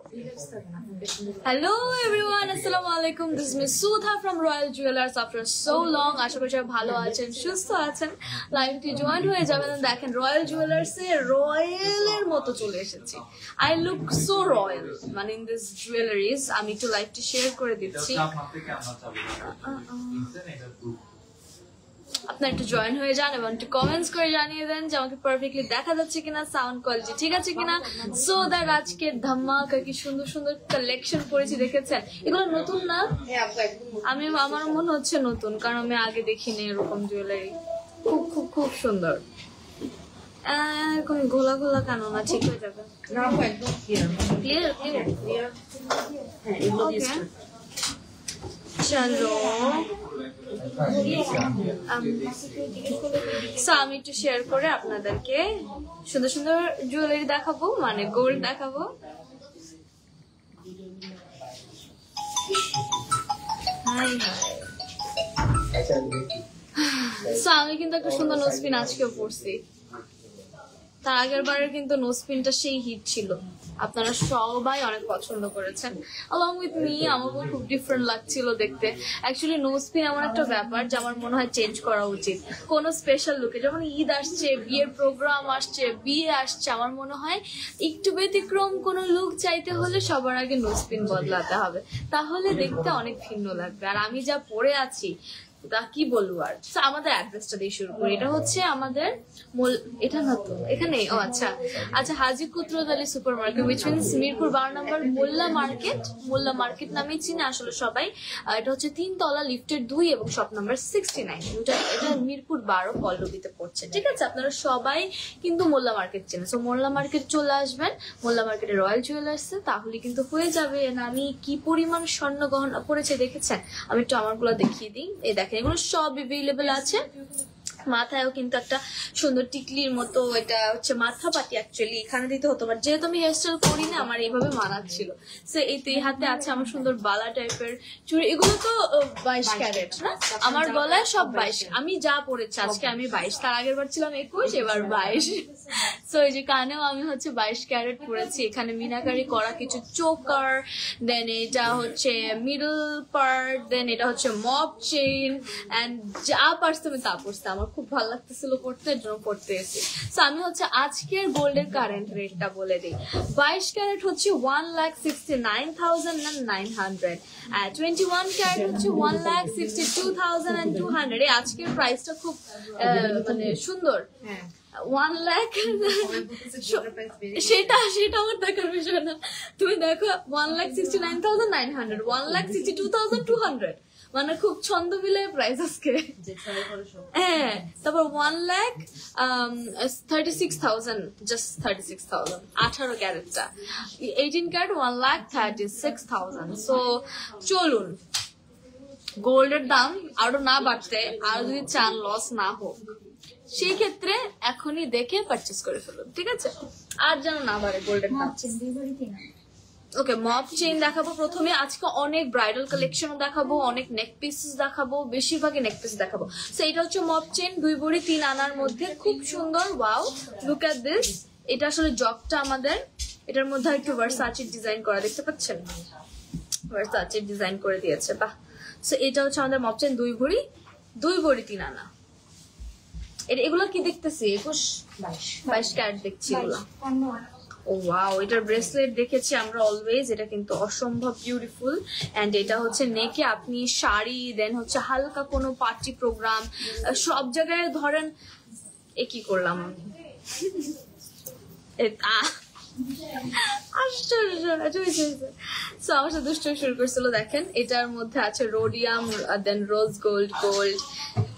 Hello everyone, assalamu alaikum. This is Miss Sudha from Royal Jewelers. After so long, আশা করি সবাই ভালো আছেন, সুস্থ আছেন। লাইভটি জয়েন হয়ে যাবেন। দেখেন রয়্যাল জুয়েলার্সে রয়্যালের মতো চলে এসেছি। I look so royal মানে in this jewelries। আমি একটু লাইভটি শেয়ার করে দিচ্ছি। আপনারা একটু জয়েন হয়ে যান এবং একটু কমেন্টস করে জানিয়ে দেন যে আমাকে পারফেক্টলি দেখা যাচ্ছে কিনা, সাউন্ড কোয়ালিটি ঠিক আছে কিনা। সো দ্যাট আজকে ধামাকা কি সুন্দর সুন্দর কালেকশন করেছি, দেখেছেন? এগুলো নতুন না? আমার মনে হচ্ছে নতুন, কারণ আমি আগে দেখিনি এরকম জুয়েলারি। খুব খুব খুব সুন্দর। এরকম গোলা গোলা কেন না, ঠিক হয়ে যাবে। Clear clear. চলো আমি একটু শেয়ার করে আপনাদেরকে সুন্দর সুন্দর জুয়েলারি দেখাবো, মানে গোল্ড দেখাবো। আমি কিন্তু একটা সুন্দর নোজপিন আজকেও পরছি। তার আগের বারের কিন্তু নোজপিনটা সেই হিট ছিল, আপনারা সবাই অনেক পছন্দ করেছেন। along with me আমাকেও খুব ডিফারেন্ট লাগছিল দেখতে। অ্যাকচুয়ালি নোজপিন এমন একটা ব্যাপার যে আমার মনে হয় চেঞ্জ করা উচিত কোনো স্পেশাল লুকে। যখন ঈদ আসছে, বিয়ের প্রোগ্রাম আসছে, বিয়ে আসছে, আমার মনে হয় একটু ব্যতিক্রম কোনো লুক চাইতে হলে সবার আগে নোজপিন বদলাতে হবে, তাহলে দেখতে অনেক ভিন্ন লাগবে। আর আমি যা পরে আছি তা কি বলবো আর। আমাদের অ্যাড্রেসটা দিয়ে শুরু করি। এটা হচ্ছে আমাদের এটা না তো এখানে, ও আচ্ছা আচ্ছা, Haji Kudrat Ali super market, which means Mirpur 12 number Mollah market. Mollah market নামেই চিনে আসলে সবাই। এটা হচ্ছে 3 তলা, লিফটের 2 এবং শপ নাম্বার 69। এটা মিরপুর 12 পল্লবীতে পড়ছে, ঠিক আছে? আপনারা সবাই কিন্তু মোল্লা মার্কেট চেনে। সো মোল্লা মার্কেট চলে আসবেন, মোল্লা মার্কেটে রয়্যাল জুয়েলার্সে, তাহলে কিন্তু হয়ে যাবে। আমি কি পরিমাণ স্বর্ণ গহনা পড়েছে দেখেছেন? আমি একটু আমারগুলো দেখিয়ে দিই। এই দেখেন, এগুলো সব এভেলেবেল আছে। মাথায়ও কিন্তু একটা সুন্দর টিকলির মতো, এটা হচ্ছে মাথা পাটি, অ্যাকচুয়ালি এখানে দিতে হতো, বাট যেহেতু আমি হেয়ারস্টাইল করি না আমার এইভাবে মানাচ্ছিল। সো এই হাতে আছে আমার সুন্দর বালা টাইপের চুড়ি। এগুলো তো 22 ক্যারেট না, আমার গলায় সব 22। আমি যা পরেছি আজকে আমি 22, তার আগের বার ছিলাম 21, এবার 22। সো এই যে কানেও আমি হচ্ছে 22 ক্যারেট পরেছি। এখানে মিনাকারি করা কিছু চোকার, দেন এটা হচ্ছে মিডল পার্ট, দেন এটা হচ্ছে মপ চেইন, এন্ড যা পারছি আমি তা পরছি। আমার খুব ভালো লাগতেছিল পড়তে, এর জন্য পড়তে এসেছি। সো আমি হচ্ছে আজকের গোল্ডের কারেন্ট রেটটা বলে দিই। 22 ক্যারেট হচ্ছে 1,69,900, 21 ক্যারেট হচ্ছে 1,62,200। এই আজকের প্রাইসটা খুব মানে সুন্দর। 1 লাখ সেটা আমার দেখার বিষয় না। তুমি দেখো 1,69,900, 1,62,200, মানে খুব ছন্দ মিলে প্রাইস আজকে। হ্যাঁ, তারপর 1,36,000, জাস্ট 36,000 18 ক্যারেটটা। 18 ক্যারেট 1,36,000। সো চলুন, গোল্ডের দাম আরো না বাড়তে, আরো যদি চান লস না হোক, সেই ক্ষেত্রে এখনই দেখে পারচেস করে ফেলুন, ঠিক আছে? আর যেন না বাড়ে গোল্ডের দাম। ওকে, মপ চেইন দেখাবো প্রথমে। আজকে অনেক ব্রাইডাল কালেকশন দেখাবো, অনেক নেক পিসেস দেখাবো, বেশিরভাগই নেক পিস দেখাবো। সো এটা হচ্ছে মপ চেইন, 2 ভরি 3 আনার মধ্যে, খুব সুন্দর। Wow, look at this. এটা আসলে জবটা আমাদের, এটার মধ্যে একটু ভার্সাচের ডিজাইন করা, দেখতে পাচ্ছেন? ভার্সাচের ডিজাইন করে দিয়েছে, বাহ। সো এটা হচ্ছে আমাদের মপ চেইন, 2 ভরি 3 আনা। এগুলো কি দেখতেছি? 22 ক্যারেট দেখছি এগুলো। ও ওয়াও, এটার ব্রেসলেট দেখেছি আমরা অলওয়েজ, এটা কিন্তু অসম্ভব বিউটিফুল। এন্ড এটা হচ্ছে নেকে আপনি শাড়ি, দেন হচ্ছে হালকা কোনো পার্টি প্রোগ্রাম, সব জায়গায় ধরেন। এ কি করলাম আমি? আমার সাথে দুষ্ট শুরু করছিল। দেখেন, এটার মধ্যে আছে রোডিয়াম, দেন রোজ গোল্ড,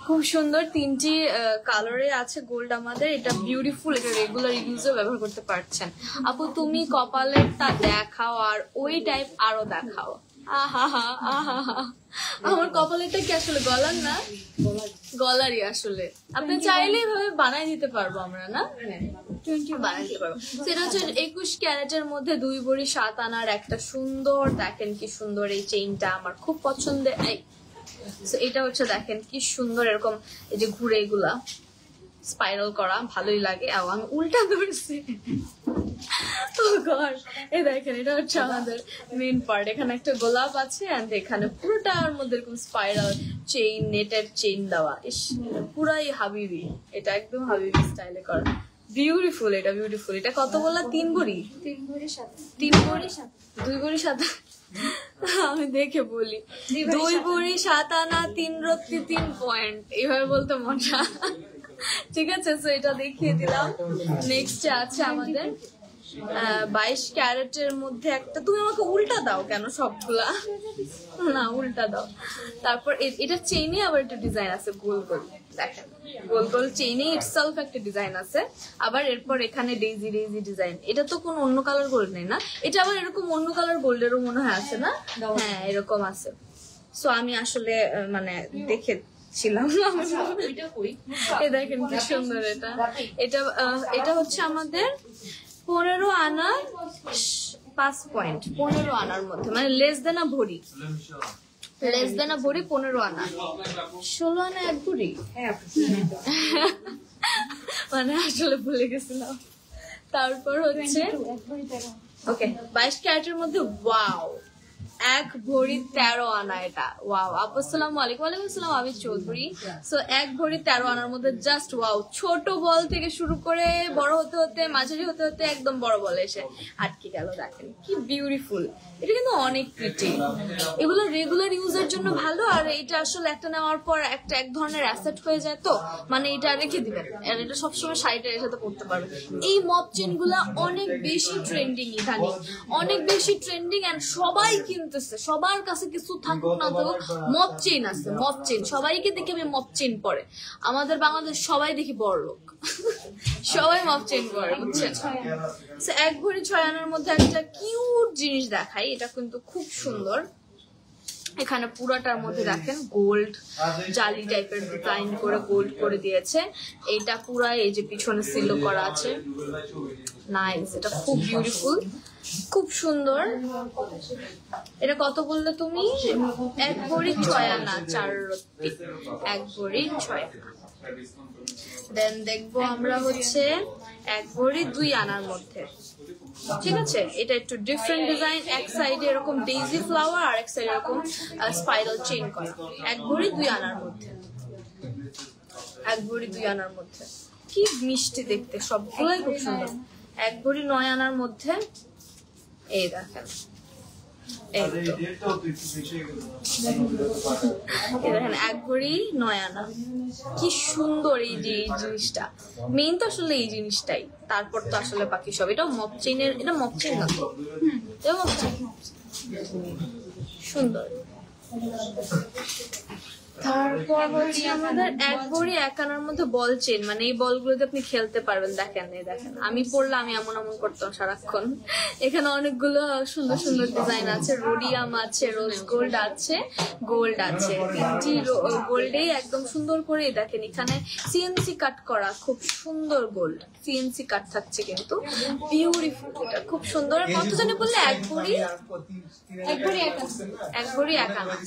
খুব সুন্দর 3টি কালারে আছে গোল্ড আমাদের। এটা বিউটিফুল, এটা রেগুলার ইউজও ব্যবহার করতে পারছেন। আপু তুমি কপালেরটা দেখাও আর ওই টাইপ আরো দেখাও। আমার কপালেরটা কি আসলে গলার না? গলারই আসলে। আপনি চাইলে এভাবে বানাই দিতে পারবো আমরা, না? বানাই দিতে পারবো। সেটা হচ্ছে 21 ক্যারেটের মধ্যে 2 ভরি 7 আনার একটা সুন্দর, দেখেন কি সুন্দর এই চেইনটা, আমার খুব পছন্দের। এটা হচ্ছে দেখেন কি সুন্দর, এরকম এই যে ঘুরে এগুলা স্পাইরাল করা, ভালোই লাগে। আমি উল্টা ধরছি। এই দেখেন এটা হচ্ছে আমাদের মেইন পার্ট। এখানে একটা গোলাপ আছে এন্ড এখানে পুরোটার মধ্যে এরকম স্পাইরাল চেইন, নেটের চেইন দেওয়া। পুরাই হাবিবি, এটা একদম হাবিবি স্টাইলে করা। বিউটিফুল, এটা বিউটিফুল। এটা কত বললা? 3 ভরি? 3 ভরি 7। 3 ভরি 7, 2 ভরি 7। আমি দেখে বলি 2 ভরি 7 আনা 3 রত্তি 3 পয়েন্ট, এইভাবে বলতে মজা। ঠিক আছে, তো এটা দেখিয়ে দিলাম। নেক্সট আছে আমাদের 22 ক্যারেটের মধ্যে একটা। তুমি আমাকে উল্টা দাও কেন সবগুলা? না, উল্টা দাও। তারপর এটা চেইনে আবার একটা ডিজাইন আছে গোল গোল, দেখেন গোল গোল চেইনে ইটসেলফ একটা ডিজাইন আছে। আবার এরপর এখানে ডেইজি ডেইজি ডিজাইন। এটা তো কোনো অন্য কালার গোল্ড নেই না, এটা আবার এরকম অন্য কালার গোল্ডেরও মনে হয় আছে না? হ্যাঁ, এরকম আছে। সো আমি আসলে মানে দেখেছিলাম। দেখেন কি সুন্দর এটা। এটা হচ্ছে আমাদের 15 আনা 5 পয়েন্ট, 15 আনার মধ্যে, মানে লেস দেন আ ভরি, লেস দেন আ ভরি 15 আনা, 16 আনা 1 ভরি। মানে আসলে ভুলে গেছিলাম। তারপর হচ্ছে ওকে 22 ক্যারেটের মধ্যে ওয়াও 1 ভরি 13 আনা। এটা ওয়াও। আসসালামু আলাইকুম। ওয়ালাইকুম আসসালাম আবিদ চৌধুরী। সো 1 ভরি 13 আনার মধ্যে জাস্ট ওয়াও। ছোট বল থেকে শুরু করে বড় হতে হতে মাঝারি হতে হতে একদম বড় বলে এসে আটকে গেল। দেখেন কি বিউটিফুল, এটা কিন্তু অনেক প্রিটি। এগুলো রেগুলার ইউজের জন্য ভালো, আর এটা আসলে একটা নেওয়ার পর একটা এক ধরনের অ্যাসেট হয়ে যায়, তো মানে এটা রেখে দিবেন আর এটা সবসময় শাড়িটার সাথে পরতে পারবেন। এই মপ চেন গুলা অনেক বেশি ট্রেন্ডিং ইদানিং, অনেক বেশি ট্রেন্ডিং, এন্ড সবাই কিনতেছে। সবার কাছে কিছু থাকুক না থাকুক মপ চেন আছে, মপ চেন। সবাইকে দেখে আমি মপ চেন পরে। আমাদের বাংলাদেশ সবাই দেখি বড় লোক, সবাই মপ চেন পরে, বুঝছেন? 1 ভরি 6 আনার মধ্যে একটা কিউট জিনিস দেখাই। এটা কিন্তু খুব সুন্দর। এখানে পুরাটার মধ্যে দেখেন গোল্ড জালি টাইপের ডিজাইন করে গোল্ড করে দিয়েছে। এটা পুরা এই যে পিছনে সিলো করা আছে, নাইস। এটা খুব বিউটিফুল, খুব সুন্দর। এটা কত বললে তুমি? 1 ভরি 6 আনা 4 রত্তি, 1 ভরি 6 আনা। দেন দেখবো আমরা হচ্ছে 1 ভরি 2 আনার মধ্যে। ঠিক আছে, এটা একটু ডিফারেন্ট ডিজাইন। এক সাইডে এরকম ডেইজি ফ্লাওয়ার আর এক সাইডে এরকম স্পাইরাল চেইন করা। 1 ভরি 2 আনার মধ্যে, 1 ভরি 2 আনার মধ্যে। কি মিষ্টি দেখতে, সবগুলোই খুব সুন্দর। 1 ভরি 9 আনার মধ্যে এই দেখেন, দেখেন 1 ভরি 9 আনা। কি সুন্দর এই যে এই জিনিসটা। মেইন তো আসলে এই জিনিসটাই, তারপর তো আসলে বাকি সব। এটা মপ চেইনের, এটা মপ চেইন না তো? এটা মপ চেইন, সুন্দর। তারপর হচ্ছে আমাদের 1 ভরি 1 আনার মধ্যে বল চেন, মানে এই বলগুলোতে আপনি খেলতে পারবেন। দেখেন এই দেখেন, আমি পড়লে আমি এমন এমন করতাম সারাক্ষণ। এখানে অনেকগুলো সুন্দর সুন্দর ডিজাইন আছে, রোডিয়াম আছে, রোজ গোল্ড আছে, গোল্ড আছে। 3টি গোল্ডেই একদম সুন্দর করে দেখেন। এখানে সিএনসি কাট করা, খুব সুন্দর গোল্ড সিএনসি কাট থাকছে, কিন্তু বিউটিফুল। এটা খুব সুন্দর। কত জানি বললে? 1 ভরি 1 ভরি 1 আনা।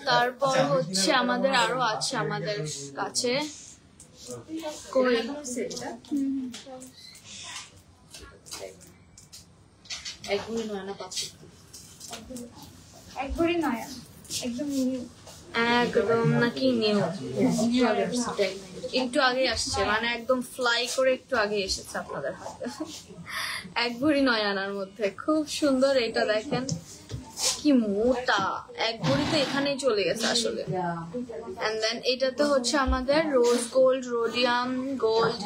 তারপর হচ্ছে আমাদের আরো আছে আমাদের কাছে। কই 1 ভরি 9 আনা 5। 1 ভরি 9 আনা একদম নিউ, একদম নাকি নিউ? একটু আগে আসছে, মানে একদম ফ্লাই করে একটু আগে এসেছে আপনাদের হাতে। 1 ভরি 9 আনার মধ্যে খুব সুন্দর। এটা দেখেন কি মোটা, 1 ভরি তো এখানেই চলে গেছে আসলে। এন্ড দেন এটাতে হচ্ছে আমাদের রোজ গোল্ড, রোডিয়াম গোল্ড,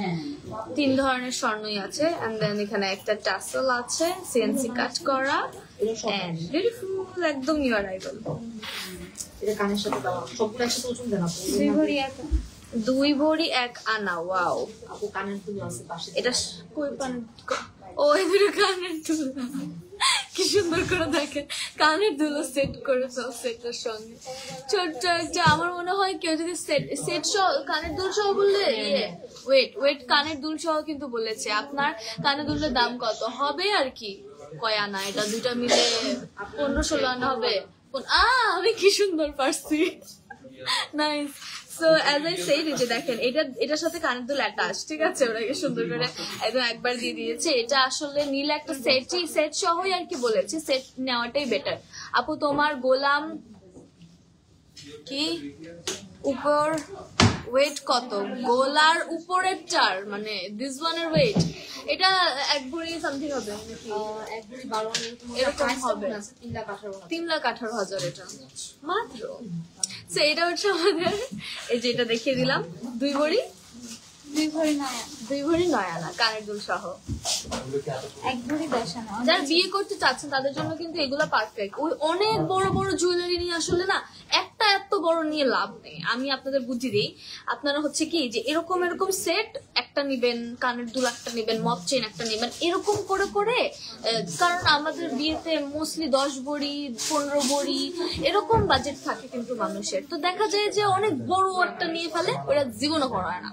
3 ধরনের স্বর্ণই আছে। এন্ড দেন এখানে একটা টাসেল আছে, সিএনসি কাট করা, এন্ড বিউটিফুল, একদম নিউ অ্যারাইভাল। এটা কানের সাথে দাও, সবগুলো একসাথে ওজন দেন আপু। 2 ভরি 1 আনা। 2 ভরি 1 আনা। ওয়াও, আপু কানের দুল আছে পাশে। এটা কই পান? ও এদের কানের দুল, কি সুন্দর করে দেখেন কানের দুলো সেট করে সব সেটের সঙ্গে। ছোট্ট একটা, আমার মনে হয় কেউ যদি সেট সহ কানের দুল সহ বললে, ওয়েট কানের দুল সহ কিন্তু বলেছে। আপনার কানের দুলের দাম কত হবে আর কি? কয় আনা? এটা দুইটা মিলে 15-16 আনা হবে। আমি কি সুন্দর পারছি, nice. So as I said, এই যে দেখেন এটার সাথে কানের দুল অ্যাটাচ, ঠিক আছে, ওটাকে সুন্দর করে একদম একবার দিয়ে দিয়েছে। এটা আসলে নিলে একটা সেট সহই আর কি বলেছে, সেট নেওয়াটাই বেটার। আপু তোমার গোলাম কি উপর ওয়েট কত? গোলার উপরেরটার মানে দিস ওয়ানের ওয়েট এটা 1 ভরি সামথিং হবে নাকি? 1 ভরি 12 এরকম হবে। 3,18,000 এটা মাত্র। সো এটা হচ্ছে আমাদের, এই যে এটা দেখিয়ে দিলাম 2 ভরি 2 ভরি 9 আনা কানের দুল সহ। 1 ভরি 10 আনা। যারা বিয়ে করতে চাচ্ছেন তাদের জন্য কিন্তু এগুলা পারফেক্ট। ওই অনেক বড় বড় জুয়েলারি নিয়ে আসলে না একটা এত বড় নিয়ে লাভ নেই। আমি আপনাদের বুদ্ধি দিই, আপনারা হচ্ছে কি যে এরকম সেট একটা নিবেন, কানের দুল একটা নিবেন, মপ চেন একটা নিবেন, এরকম করে করে, কারণ আমাদের বিয়েতে মোস্টলি 10 ভরি 15 ভরি এরকম বাজেট থাকে কিন্তু মানুষের। তো দেখা যায় যে অনেক বড় একটা নিয়ে ফেলে, ওরা জীবনও করায় না।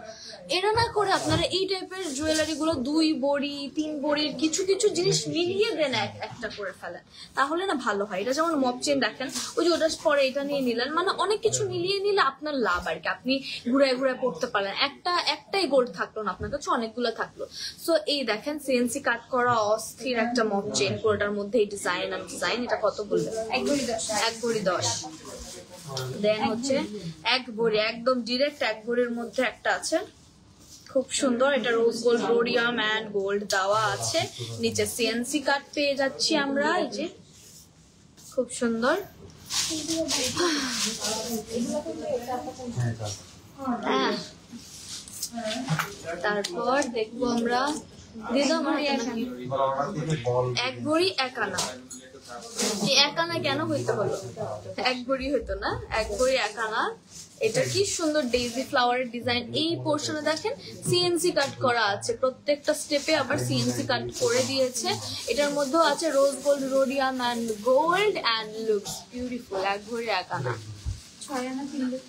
এটা না করে আপনারা এই টাইপের জুয়েলারি গুলো 2 ভরি 3 ভরির কিছু কিছু জিনিস মিলিয়ে দেন একটা করে ফেলেন, তাহলে না ভালো হয়। এটা যেমন মপ চেন দেখেন, ওই যে ওটার পরে এটা নিয়ে নিলেন, মানে অনেক কিছু মিলিয়ে নিলে আপনার লাভ আর কি। আপনি ঘুরায় ঘুরায় পড়তে পারলেন, একটাই গোল্ড থাকলো না, আপনার কাছে অনেকগুলো থাকলো। সো এই দেখেন সিএনসি কাট করা অস্থির একটা মপ চেন, পুরোটার মধ্যে এই ডিজাইন আর ডিজাইন। এটা কত বললেন? 1 ভরি 10। 1 ভরি 10। দেন হচ্ছে 1 ভরি, একদম ডিরেক্ট 1 ভরির মধ্যে একটা আছে, খুব সুন্দর। এটা rose gold rhodium and gold দেওয়া আছে, নিচে সিএনসি কাট পেয়ে যাচ্ছি আমরা, এই যে খুব সুন্দর। হ্যাঁ, তারপর দেখবো আমরা দিদা আমার 1 ভরি 1 আনা। এই 1 আনা কেন হইতে হলো? 1 ভরি হইতো না, 1 ভরি 1 আনা। এটা কি সুন্দর ডেইজি ফ্লাওয়ারের ডিজাইন। এই পোর্শনে দেখেন সিএনসি কাট করা আছে, প্রত্যেকটা স্টেপে আবার সিএনসি কাট করে দিয়েছে। এটার মধ্যেও আছে rose gold rhodium and gold and looks beautiful. 1 ভরি 1 আনা। 6 আনা 3 লক্ষ।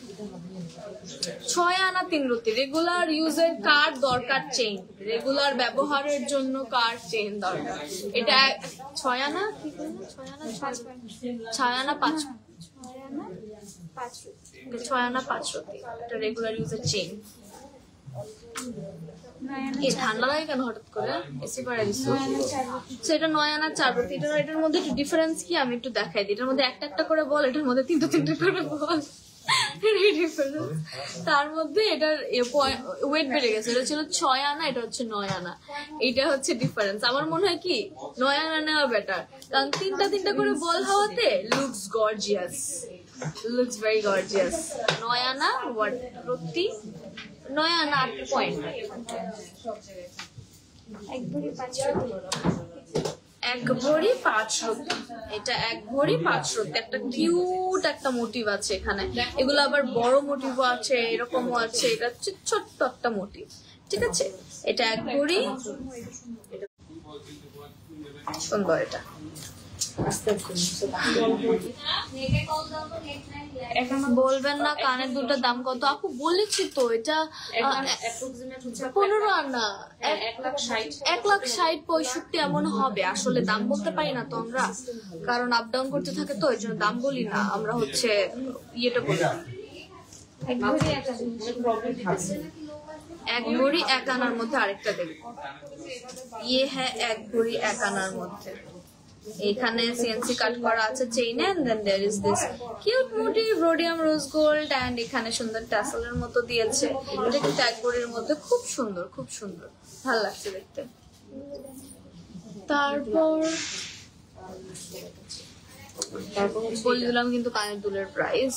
6 আনা 3 রতি। রেগুলার ইউজের কার দরকার চেইন, রেগুলার ব্যবহারের জন্য কার চেইন দরকার। এটা 6 আনা কি বলবো? 6 আনা 6 আনা 5 6 আনা 5 রতি। এটা রেগুলার ইউজের চেইন। এই ঠান্ডা লাগে কেন হঠাৎ করে? এসি পাড়া দিছো? সেটা 9 আনা 4 রতি। এটার মধ্যে একটু ডিফারেন্স কি আমি একটু দেখাই দিই। এটার মধ্যে একটা করে বল, এটার মধ্যে তিনটা করে বল। তার মধ্যে এটার ওয়েট বেড়ে গেছে। এটা ছিল 6 আনা, এটা হচ্ছে 9 আনা। এটা হচ্ছে ডিফারেন্স। আমার মনে হয় কি 9 আনা নেওয়া বেটার, কারণ তিনটা করে বল হওয়াতে looks gorgeous, looks very gorgeous. 9 আনা ওয়াট রতি, 9 আনা 8 পয়েন্ট। 1 ভরি 5 রতি। 1 ভরি 5 রতি। এটা 1 ভরি 5 রতি। একটা কিউট একটা মোটিভ আছে এখানে। এগুলো আবার বড় মোটিভও আছে, এরকমও আছে। এটা হচ্ছে ছোট্ট একটা মোটিভ, ঠিক আছে। এটা 1 ভরি, সুন্দর। এটা বলবেন না কানের দুটার দাম কত? আপু বলেছি তো, এটা 15 আনা 1,60,65 এমন হবে। আসলে দাম বলতে পারি না তো আমরা, কারণ আপ ডাউন করতে থাকে তো, এই জন্য দাম বলি না আমরা, হচ্ছে ইয়েটা বলি। 1 ভরি 1 আনা। 1 ভরি 1 আনার মধ্যে আরেকটা দেখবো। ইয়ে হ্যাঁ 1 ভরি 1 আনার মধ্যে এখানে সিএনসি কাট করা আছে chain, and then there is this cute motif rhodium rose gold, and এখানে সুন্দর টাসেলের মতো দিয়েছে। এটা কিন্তু 1 ভরির মধ্যে খুব সুন্দর, খুব সুন্দর, ভালো লাগছে দেখতে। তারপর বলে দিলাম কিন্তু কানের দুলের প্রাইস।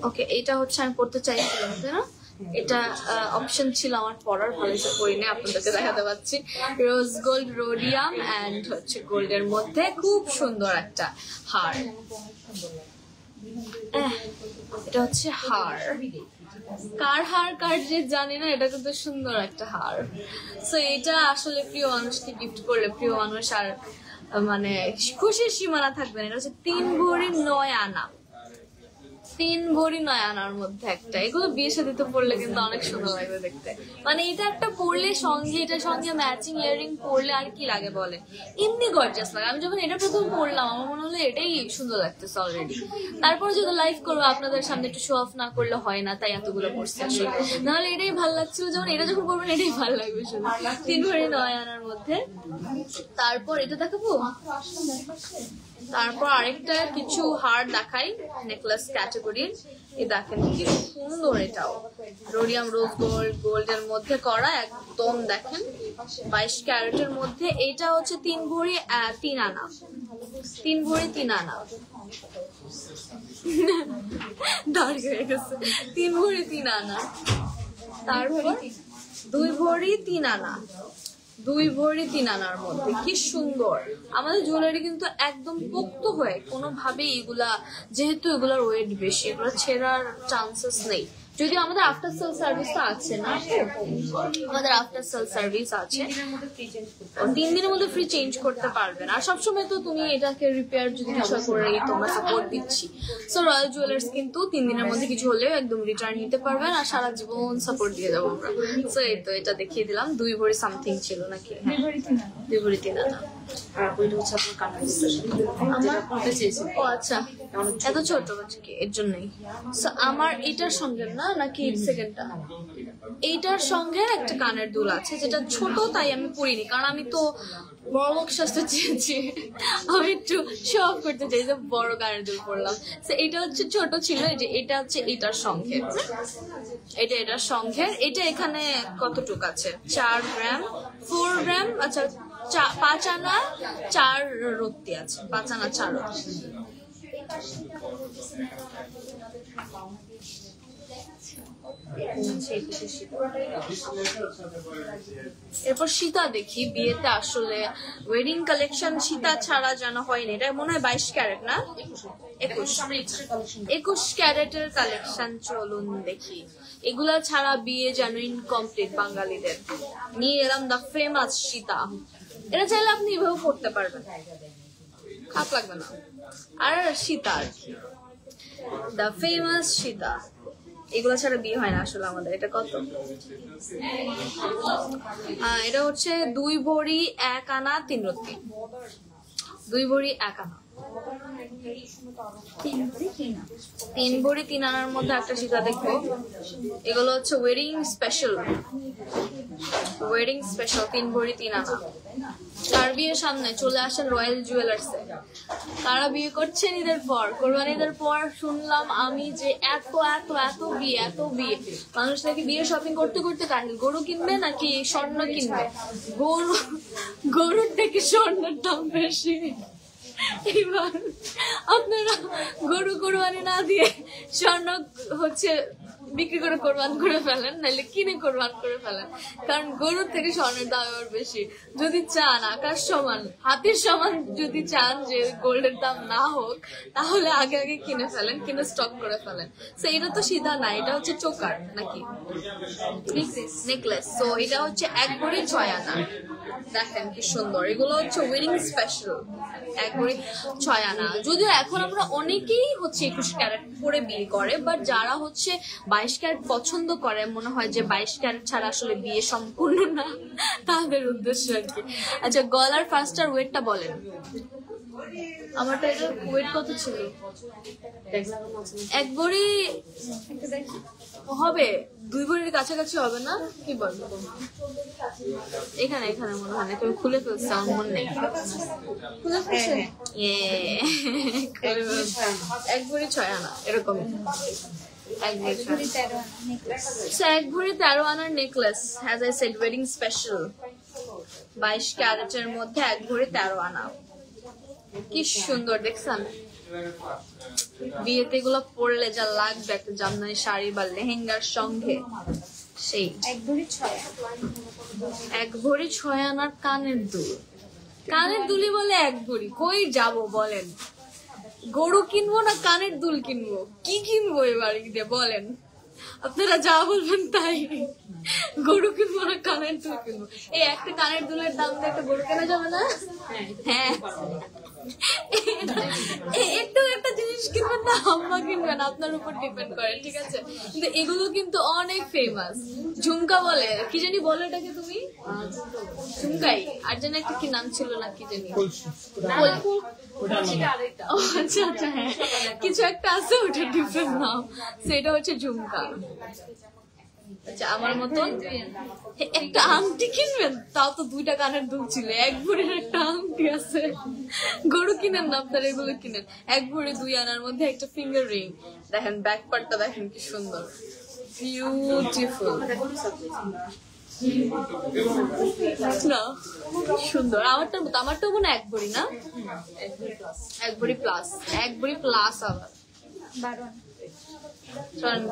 ওকে, এটা হচ্ছে আমি পড়তে চাইছিলাম, তাই না? এটা অপশন ছিল আমার পড়ার, ভালো করে পড়িনি, আপনাদেরকে দেখাতে পাচ্ছি। রোজ গোল্ড রোডিয়াম এন্ড হচ্ছে গোল্ডের মধ্যে খুব সুন্দর একটা হার। এটা হচ্ছে হার, কার হার কার যে জানি না, এটা কিন্তু সুন্দর একটা হার। সো এটা আসলে প্রিয় মানুষকে গিফট করলে প্রিয় মানুষ আর মানে খুশির সীমানা থাকবে না। এটা হচ্ছে 3 ভরি 9 আনা। 3 ভরি 9 আনার মধ্যে একটা। এগুলো বিয়ে শাদীতে পরলে কিন্তু অনেক সুন্দর লাগবে দেখতে। মানে এটা একটা পরলে সঙ্গে, এটার সঙ্গে ম্যাচিং ইয়াররিং পরলে আর কি লাগে বলে, এমনি গর্জিয়াস লাগে। আমি যখন এটা প্রথম পরলাম আমার মনে হলো এটাই সুন্দর লাগতেছে অলরেডি। তারপরে যদি লাইভ করবো আপনাদের সামনে একটু শো অফ না করলে হয় না, তাই এতগুলো পরছি আসলে। নাহলে এটাই ভালো লাগছিল, যখন এটা যখন পরবেন এটাই ভালো লাগবে শুধু। 3 ভরি 9 আনার মধ্যে। তারপর এটা দেখাবো, তারপর আরেকটা কিছু হার দেখাই নেকলেস ক্যাটাগরির। এই দেখেন কি সুন্দর, এটাও রোডিয়াম রোজ গোল্ড, গোল্ডের মধ্যে করা একদম দেখেন 22 ক্যারেটের মধ্যে। এটা হচ্ছে 3 ভরি 3 আনা, 3 ভরি 3 আনা। দাঁড়িয়ে হয়ে গেছে, 3 ভরি 3 আনা। তারপর 2 ভরি 3 আনা, 2 ভরি 3 আনার মধ্যে কি সুন্দর। আমাদের জুয়েলারি কিন্তু একদম পোক্ত হয়ে কোনোভাবেই এগুলা, যেহেতু এগুলার ওয়েট বেশি, এগুলো ছেঁড়ার চান্সেস নেই। যদিও আমাদের আফটার সেল সার্ভিস তো আছে না, আমাদের আফটার সেল সার্ভিস আছে, 3 দিনের মধ্যে ফ্রি চেঞ্জ করতে পারবেন। আর সবসময় তো তুমি এটাকে রিপেয়ার যদি বিষয় করে তোমরা সাপোর্ট দিচ্ছি। সো রয়্যাল জুয়েলার্স কিন্তু 3 দিনের মধ্যে কিছু হলেও একদম রিটার্ন নিতে পারবেন, আর সারা জীবন সাপোর্ট দিয়ে যাবো আমরা। সো এই তো এটা দেখিয়ে দিলাম। 2 ভরি সামথিং ছিল নাকি? 2 ভরি 3 আনা। আর ওইটা হচ্ছে আপনার কানের যেটা করতে চেয়েছেন। ও আচ্ছা, এত ছোট হচ্ছে কি এর জন্যই। সো আমার এটার সঙ্গে না, নাকি সেকেন্ডটা, এইটার সঙ্গে একটা কানের দুল আছে যেটা ছোট, তাই আমি পরিনি, কারণ আমি তো বড় লোক সাজতে চেয়েছি, আমি একটু শো অফ করতে চাই যে বড় কানের দুল পরলাম। তো এটা হচ্ছে ছোট ছিল, এই যে এটা হচ্ছে এটার সঙ্গে, এটা এটার সঙ্গে। এটা এখানে কতটুক আছে? 4 গ্রাম, 4 গ্রাম, আচ্ছা 5 আনা 4 রত্তি আছে, 5 আনা 4 রত্তি। এরপর সীতা দেখি। বিয়েতে আসলে ওয়েডিং কালেকশন সীতা ছাড়া যেন হয়নি। এটা মনে হয় 22 ক্যারেট না, 21 ক্যারেটের কালেকশন। চলুন দেখি, এগুলা ছাড়া বিয়ে যেন ইনকমপ্লিট বাঙালিদের। নিয়ে এলাম দ্য ফেমাস সীতা। এটা চাইলে আপনি এভাবে পড়তে পারবেন, খারাপ লাগবে না। আর সীতা, দ্য ফেমাস সীতা, এগুলো ছাড়া বিয়ে হয় না আসলে আমাদের। এটা কত? এটা হচ্ছে 2 ভরি 1 আনা 3 রত্তি, 2 ভরি 1 আনা। 3 ভরি 3 আনার মধ্যে একটা সীতা দেখবো। এগুলো হচ্ছে ওয়েডিং স্পেশাল, ওয়েডিং স্পেশাল 3 ভরি 3 আনা। কার বিয়ের সামনে চলে আসেন রয়্যাল জুয়েলার্সে। কারা বিয়ে করছেন ঈদের পর, কোরবানিদের পর শুনলাম আমি যে এত এত এত বিয়ে, এত বিয়ে। মানুষ নাকি বিয়ে শপিং করতে করতে কাহিল, গরু কিনবে নাকি স্বর্ণ কিনবে। গরুর থেকে স্বর্ণের দাম বেশি। এবার আপনারা গরু কোরবানি না দিয়ে স্বর্ণ হচ্ছে বিক্রি করে কোরবান করে ফেলেন, নাহলে কিনে কোরবান করে ফেলেন, কারণ গরুর থেকে স্বর্ণের দাম এবার বেশি। যদি চান আকাশ সমান হাতির সমান, যদি চান যে গোল্ডের দাম না হোক, তাহলে আগে আগে কিনে ফেলেন, কিনে স্টক করে ফেলেন। তো এটা তো সিধা না, এটা হচ্ছে চোকার নাকি নেকলেস। তো এটা হচ্ছে 1 ভরি 6 আনা। দেখেন কি সুন্দর, এগুলো হচ্ছে ওয়েডিং স্পেশাল 1 ভরি 6 আনা। যদিও এখন আমরা অনেকেই হচ্ছে 21 ক্যারেট পরে বিয়ে করে, বাট যারা হচ্ছে 22 ক্যারেট পছন্দ করে, মনে হয় যে 22 ক্যারেট ছাড়া আসলে বিয়ে সম্পূর্ণ না, তাদের উদ্দেশ্য আর কি। আচ্ছা, গলার ফার্স্টার ওয়েটটা বলেন। আমারটা এটা ওয়েট কত ছিল? 1 ভরি হবে, 2 ভরির কাছাকাছি হবে না, কি বলবো? এখানে এখানে মনে হয়, তুমি খুলে ফেলছো, আমার মনে নেই। খুলে ফেলছো? 1 ভরি 6 আনা এরকম। 1 ভরি 13 আনার necklace, as I said wedding special 22 ক্যারেটের মধ্যে 1 ভরি 13 আনা। কি সুন্দর দেখছেন? বিয়েতে এগুলো পরলে যা লাগবে একটা জামদানি শাড়ি বা লেহেঙ্গার সঙ্গে, সেই 1 ভরি 6 আনার কানের দুল। কানের দুলি বলে 1 ভরি, কই যাব বলেন? গরু কিনবো না কানের দুল কিনবো? কি কিনবো এবার দিয়ে বলেন? আপনারা যা বলবেন তাই। গরু কিনবো না কানের দুল কিনবো? এই একটা কানের দুলের দাম দিয়ে একটা গরু কেনা যাবে না? হ্যাঁ, একটু একটা জিনিস জিনিস কিনবেন না আম্মা কিনবেন, আপনার উপর ডিপেন্ড করে, ঠিক আছে? কিন্তু এগুলো কিন্তু অনেক ফেমাস। ঝুমকা বলে, কি জানি বলো এটাকে তুমি? ঝুমকাই। আর যেন একটা কি নাম ছিল না, কি জানি? ও আচ্ছা আচ্ছা, হ্যাঁ কিছু একটা আছে, ওটা ডিফারেন্ট নাম, সেটা হচ্ছে ঝুমকা। আচ্ছা, আমার মতন একটা আংটি কিনবেন, তাও তো 2টা কানের দুল ছিল, 1 ভরির একটা আংটি আছে। গরু কিনেন না আপনারা, এগুলো কিনেন। 1 ভরি 2 আনার মধ্যে একটা ফিঙ্গার রিং। দেখেন ব্যাক পার্টটা দেখেন কি সুন্দর, বিউটিফুল না? সুন্দর। আমারটাও মনে 1 ভরি না, 1 ভরি প্লাস, 1 ভরি প্লাস। আবার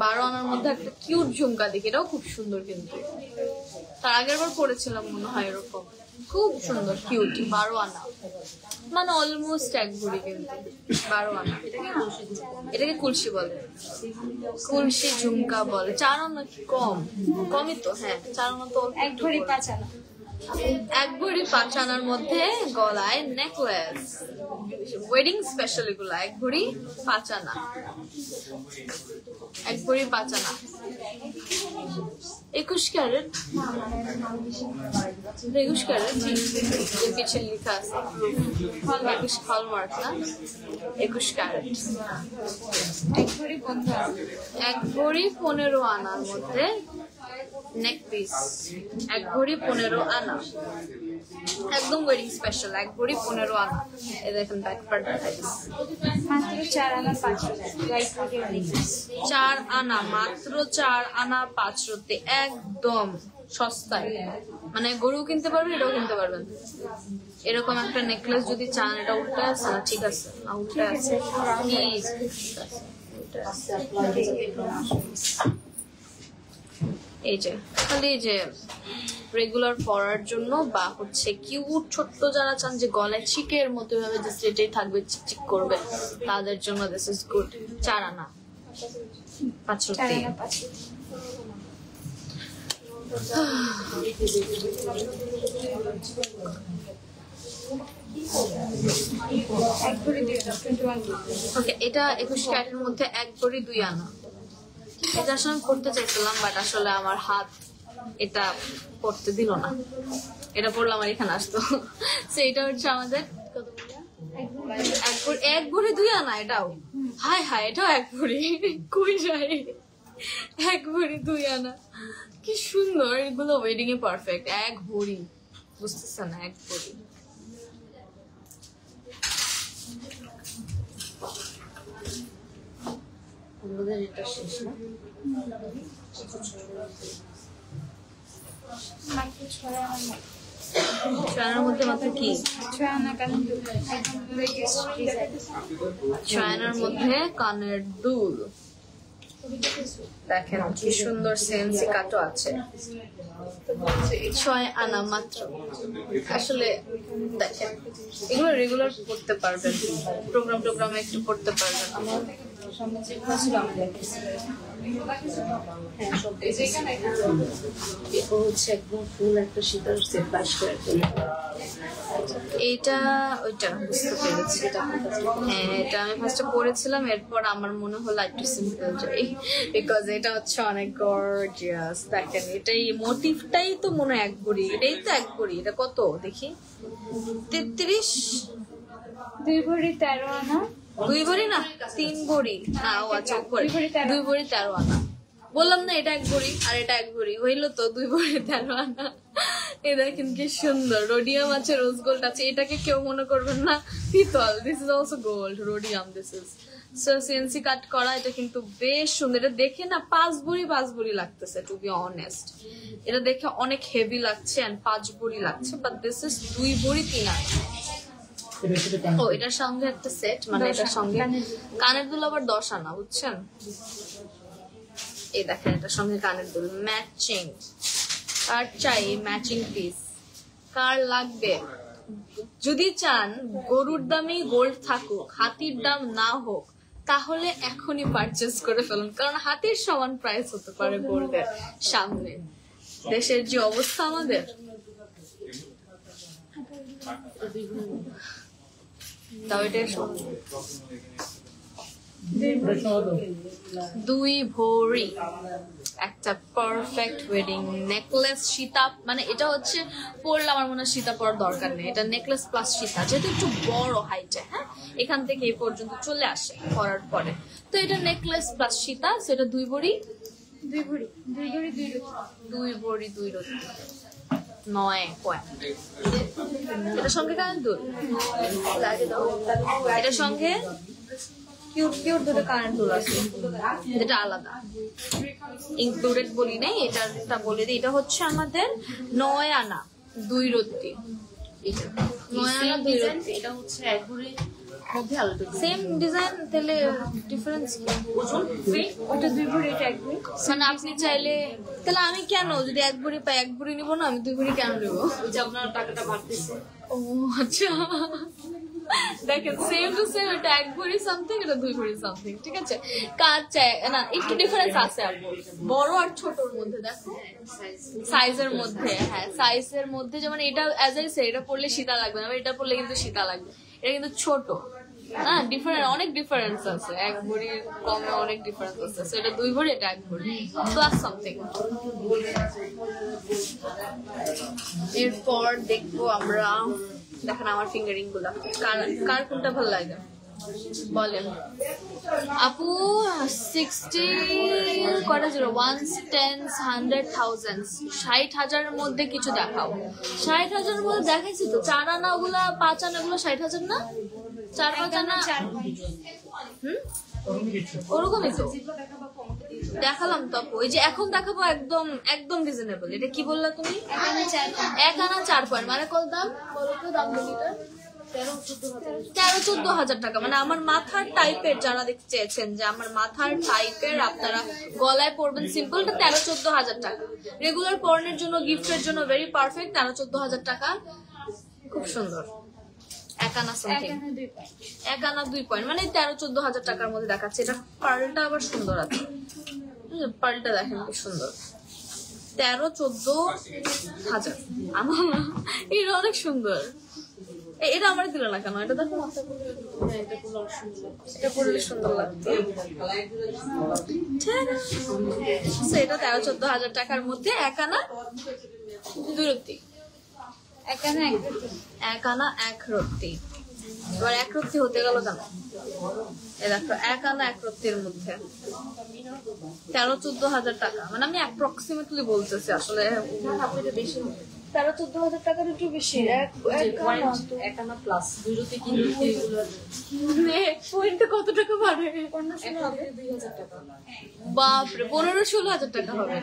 12 আনার মধ্যে একটা কিউট ঝুমকা দেখি, এটাও খুব সুন্দর। কিন্তু তার আগের বার পড়েছিলাম মনে হয় এরকম, খুব সুন্দর কিউট। 12 আনা মানে অলমোস্ট 1 ভরি, কিন্তু 12 আনা। এটাকে কুলসি বলে, কুলসি ঝুমকা বলে। 4 আনা কি কমই তো? হ্যাঁ 4 আনা তো 1 ভরি 5 আনা। 1 ভরি 5 আনার মধ্যে গলায় নেকলেস, ওয়েডিং স্পেশাল এগুলো। 1 ভরি 5 আনা, 1 ভরি 5 আনা। 21 ক্যারেট, 21 ক্যারেট পিছিয়ে লেখা আছে 21 হলমার্ক না, 21 ক্যারেট। 1 ভরি 15 আনা। 1 ভরি 15 আনার মধ্যে নেক পিস, 1 ভরি 15 আনা, একদম ওয়েডিং স্পেশাল। 1 ভরি 15 আনা। এই দেখেন ব্যাক পার্ট দেখাইছি, মাত্র 4 আনা 500 লাইট ওয়েটের নেকলেস। 4 আনা, মাত্র 4 আনা 500-তে, একদম সস্তায়। মানে গরু কিনতে পারবেন, এটাও কিনতে পারবেন। এরকম একটা নেকলেস যদি চান, এটা উল্টা আছে না? ঠিক আছে, উল্টা আছে, এই যে খালি এই যে রেগুলার পরার জন্য, বা হচ্ছে কিউট ছোট্ট যারা চান যে গলায় চিকের মতো ভাবে যে সেটাই থাকবে, চিকচিক করবে, তাদের জন্য দিস ইজ গুড। 4 আনা 500। 4 আনা 500। ওকে, এটা 21 ক্যারেটের মধ্যে 1 ভরি 2 আনা। এটা আসলে আমি পড়তে চাইছিলাম, বাট আসলে আমার হাত এটা পড়তে দিল না। এটা পড়লে আমার এখানে আসতো। সো এটা হচ্ছে আমাদের 1 ভরি 2 আনা। এটাও হায় হায়, এটাও 1 ভরি, কই যায়? 1 ভরি 2 আনা, কি সুন্দর। এগুলো ওয়েডিং এ পারফেক্ট। 1 ভরি, বুঝতেছেন? 1 ভরি। আমাদের এটা শেষ না, মাত্র 6 আনা। 6 আনার মধ্যে মাত্র কি? 6 আনা কানের দুল, একদম লেটেস্ট ডিজাইন। 6 আনার মধ্যে কানের দুল। দেখেন কি সুন্দর সেন্সি কাটও আছে। 6 আনা মাত্র। আসলে দেখেন এগুলো রেগুলার পড়তে পারবেন, প্রোগ্রামে একটু পড়তে পারবেন। সামনে যেগুলো ছিল আমি দেখেছি। হ্যাঁ সব এরপর হচ্ছে একদম ফুল একটা শীতের সেট 22 ক্যারেট। এইটা ওইটা বুঝতে পেরেছি। হ্যাঁ এটা আমি ফার্স্টে পড়েছিলাম, এরপর আমার মনে হলো একটু সিম্পল যাই, বিকজ এটা হচ্ছে অনেক গর্জিয়াস। দেখেন এটাই মোটিভটাই তো মনে হয় 1 ভরি, এটাই তো 1 ভরি। এটা কত দেখি? 33। 2 ভরি 13 আনা। 2 ভরি না, 3 ভরি না। ও আচ্ছা, উপরে 2 ভরি 13 আনা। বললাম না এটা 1 ভরি আর এটা 1 ভরি, হইলো তো 2 ভরি 13 আনা। এই দেখেন কি সুন্দর রোডিয়াম আছে, রোজ গোল্ড আছে। এটাকে কেউ মনে করবেন না পিতল, this is also gold, rhodium this is. So CNC cut করা, এটা কিন্তু বেশ সুন্দর। এটা দেখে না 5 ভরি লাগতেছে, টু বি অনেস্ট। এটা দেখে অনেক হেভি লাগছে এন্ড 5 ভরি লাগছে, বাট দিস ইজ 2 ভরি 3 আনা। ও এটার সঙ্গে একটা সেট, মানে এটার সঙ্গে কানের দুল আবার 10 আনা, বুঝছেন? এই দেখেন এটার সঙ্গে কানের দুল ম্যাচিং। কার চাই ম্যাচিং পিস? কার লাগবে? যদি চান গরুর দামে গোল্ড থাকুক, হাতির দাম না হোক, তাহলে এখনই পারচেজ করে ফেলুন, কারণ হাতির সমান প্রাইস হতে পারে গোল্ডের সামনে। দেশের যে অবস্থা আমাদের, তাও এটা দুই ভরি একটা পারফেক্ট ওয়েডিং নেকলেস সীতা, মানে এটা হচ্ছে পরলে আমার মনে হয় সীতা পরার দরকার নেই, এটা নেকলেস প্লাস সীতা, যেহেতু একটু বড় হাইটে, হ্যাঁ এখান থেকে এই পর্যন্ত চলে আসে পরার পরে, তো এটা নেকলেস প্লাস সীতা, সেটা দুই ভরি দুই ভরি দুই ভরি দুই রতি। দুই ভরি দুই রতি 9 পয়েন্ট। এটার সঙ্গে কানের দুল, এটার সঙ্গে কিউট কিউট দুটো কানের দুল আছে, এটা আলাদা ইনক্লুডেড বলি নাই, এটা বলে দিই, এটা হচ্ছে আমাদের 9 আনা 2 রত্তি, 9 আনা 2 রত্তি, এটা হচ্ছে এক ভরির মধ্যে আলাদা সেম ডিজাইন, তাহলে ডিফারেন্স কি? ওটা দুই ভরি এটা এক ভরি। মানে আপনি চাইলে, তাহলে আমি কেন যদি এক ভরি পাই এক ভরি নিবো না, আমি 2 ভরি কেন নেবো? ওই যে আপনার টাকাটা বাড়তেছে। ও আচ্ছা, দেখেন সেম টু সেম, এটা এক ভরি সামথিং, এটা 2 ভরি সামথিং, ঠিক আছে? কাজ চাই না, একটু ডিফারেন্স আছে আর বড় আর ছোটর মধ্যে, দেখো সাইজের মধ্যে, হ্যাঁ সাইজের মধ্যে, যেমন এটা অ্যাজ আই সে এটা পরলে সীতা লাগবে না, এটা পরলে কিন্তু সীতা লাগবে, এটা কিন্তু ছোট, হ্যাঁ ডিফারেন্ট, অনেক ডিফারেন্স আছে, এক ভরির কমে অনেক ডিফারেন্স আছে, সো এটা 2 ভরি, এটা 1 ভরি প্লাস সামথিং। এরপর দেখবো আমরা, দেখেন আমার ফিঙ্গারিং গুলা, কার কোনটা ভালো লাগে বলেন আপু? 60 কটা জিরো, 1 10 100,000 60,000-এর মধ্যে কিছু দেখাও। 60,000-এর মধ্যে দেখাইছি তো, 4 আনা ওগুলা, 5 আনা ওগুলো 60,000 না, 4-5 আনা, ওরকমই তো দেখালাম তো আপু। এই যে এখন দেখাবো একদম একদম রিজনেবল, এটা কি বললা তুমি? 1 আনা 4 পয়েন্ট, মানে কত দাম বলো তো? দাম বলি 13-14 হাজার টাকা, মানে আমার মাথার টাইপের, যারা দেখতে চেয়েছেন যে আমার মাথার টাইপের আপনারা গলায় পরবেন সিম্পল, এটা 13-14 হাজার টাকা, রেগুলার পরনের জন্য গিফটের জন্য ভেরি পারফেক্ট, 13-14 হাজার টাকা, খুব সুন্দর। 1 আনা সামথিং, 1 আনা 2 পয়েন্ট, মানে 13-14 হাজার টাকার মধ্যে দেখাচ্ছে। এটা পার্লটা আবার সুন্দর আছে, পার্লটা দেখেন কি সুন্দর, 13-14 হাজার, আমার এটা অনেক সুন্দর। এটা আমার দিল না কেন? এটা দেখো, এটা পরলে সুন্দর লাগতো। এটা 13-14 হাজার টাকার মধ্যে 1 আনা 2 রত্তি, 1 আনা 1 রতি, 1 আনা 1 রত্তি। এবার 1 রত্তি হতে গেল কেন? এই দেখো 1 আনা 1 রত্তির মধ্যে 13-14 হাজার টাকা, মানে আমি অ্যাপ্রক্সিমেটলি বলতেছি, আসলে 13-14 হাজার টাকার একটু বেশি। 1 আনা প্লাস 2 রতি 3 রতি এগুলো পয়েন্টে কত টাকা বাড়ে? 2,000 টাকা। বাপরে, 15-16 হাজার টাকা হবে,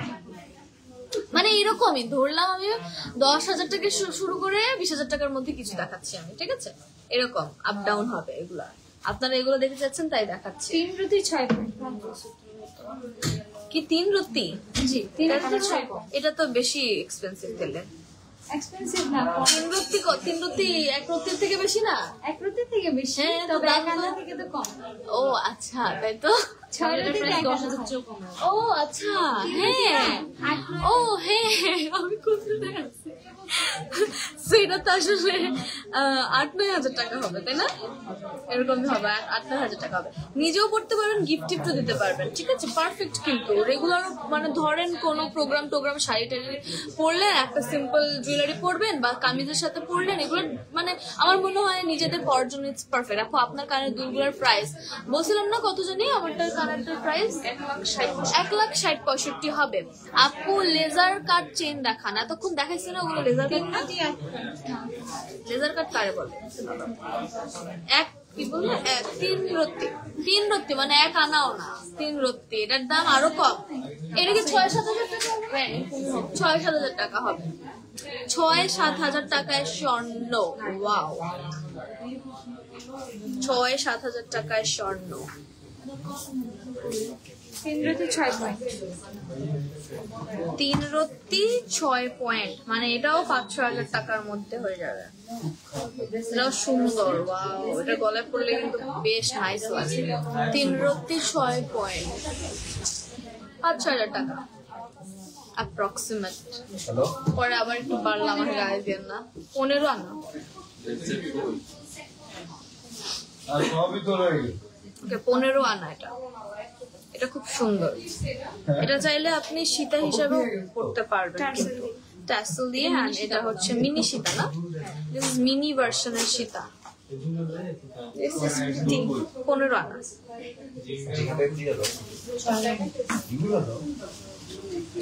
মানে এরকমই ধরলাম আমি। 10,000 টাকা শুরু করে 20,000 টাকার মধ্যে কিছু দেখাচ্ছি আমি, ঠিক আছে? এরকম আপ ডাউন হবে এগুলা, আপনারা এগুলো দেখে যাচ্ছেন তাই দেখাচ্ছি। 3 রতি 6 পয়েন্ট। কি 3 রত্তি? জি 3 রতি 6 পয়েন্ট। এটা তো বেশি এক্সপেন্সিভ দিলে। এক্সপেন্সিভ না, 3 রত্তি 1 রত্তির থেকে বেশি না? 1 রতি থেকে বেশি, হ্যাঁ, তবে দাম 1 আনা তো- থেকে তো কম। ও আচ্ছা, তাই তো। 6 রতি 1 আনা ও আচ্ছা, হ্যাঁ, ও হ্যাঁ, আমি কোথায় দেখাচ্ছি, সেটা তো আসলে 8-9 হাজার টাকা হবে, তাই না? এরকমই হবে, 8-9 হাজার টাকা হবে। নিজেও পড়তে পারবেন, গিফট টিফটও দিতে পারবেন, ঠিক আছে? পারফেক্ট। কিন্তু রেগুলার মানে ধরেন কোনো প্রোগ্রাম টোগ্রাম শাড়ি টাড়ি পরলেন, একটা সিম্পল জুয়েলারি পরবেন বা কামিজের সাথে পরলেন, এগুলো মানে আমার মনে হয় নিজেদের পরার জন্য ইটস পারফেক্ট। আপু আপনার কানের দুলগুলোর প্রাইস বলছিলাম না কত জানি? আমারটার কানেরটার প্রাইস 1,60,65 হবে। আপু লেজার কাট চেইন দেখান, এতক্ষণ দেখাইছে না ওগুলো লেজার কাট না? লেজার কাট কারে বলে? কি বলবো, 3 রত্তি, 3 রত্তি মানে 1 আনাও না, 3 রত্তি। এটার দাম আরো কম, এটা কি 6-7 হাজার টাকা হবে? 6-7 হাজার টাকা হবে, 6-7 হাজার টাকায় স্বর্ণ। ওয়াও, 6-7 হাজার টাকায় স্বর্ণ। 3 রতি 6 পয়েন্ট। 3 রত্তি 6 পয়েন্ট, মানে এটাও 5-6 হাজার টাকার মধ্যে হয়ে যাবে। এটাও সুন্দর, ওয়াও, এটা গলায় পড়লে কিন্তু বেশ নাইস লাগে। 3 রত্তি 6 পয়েন্ট, 5-6 হাজার টাকা অ্যাপ্রক্সিমেট। পরে আবার একটু বাড়লাম, আমার গায়ে দিয়ে না, 15 আনা। ওকে 15 আনা এটা। এটা খুব সুন্দর। এটা চাইলে আপনি সীতা হিসাবেও পড়তে পারবেন, ট্যাসেল দিয়ে। হ্যাঁ, এটা হচ্ছে মিনি সীতা না, দিস ইজ মিনি ভার্সনের সীতা। 15 আনা।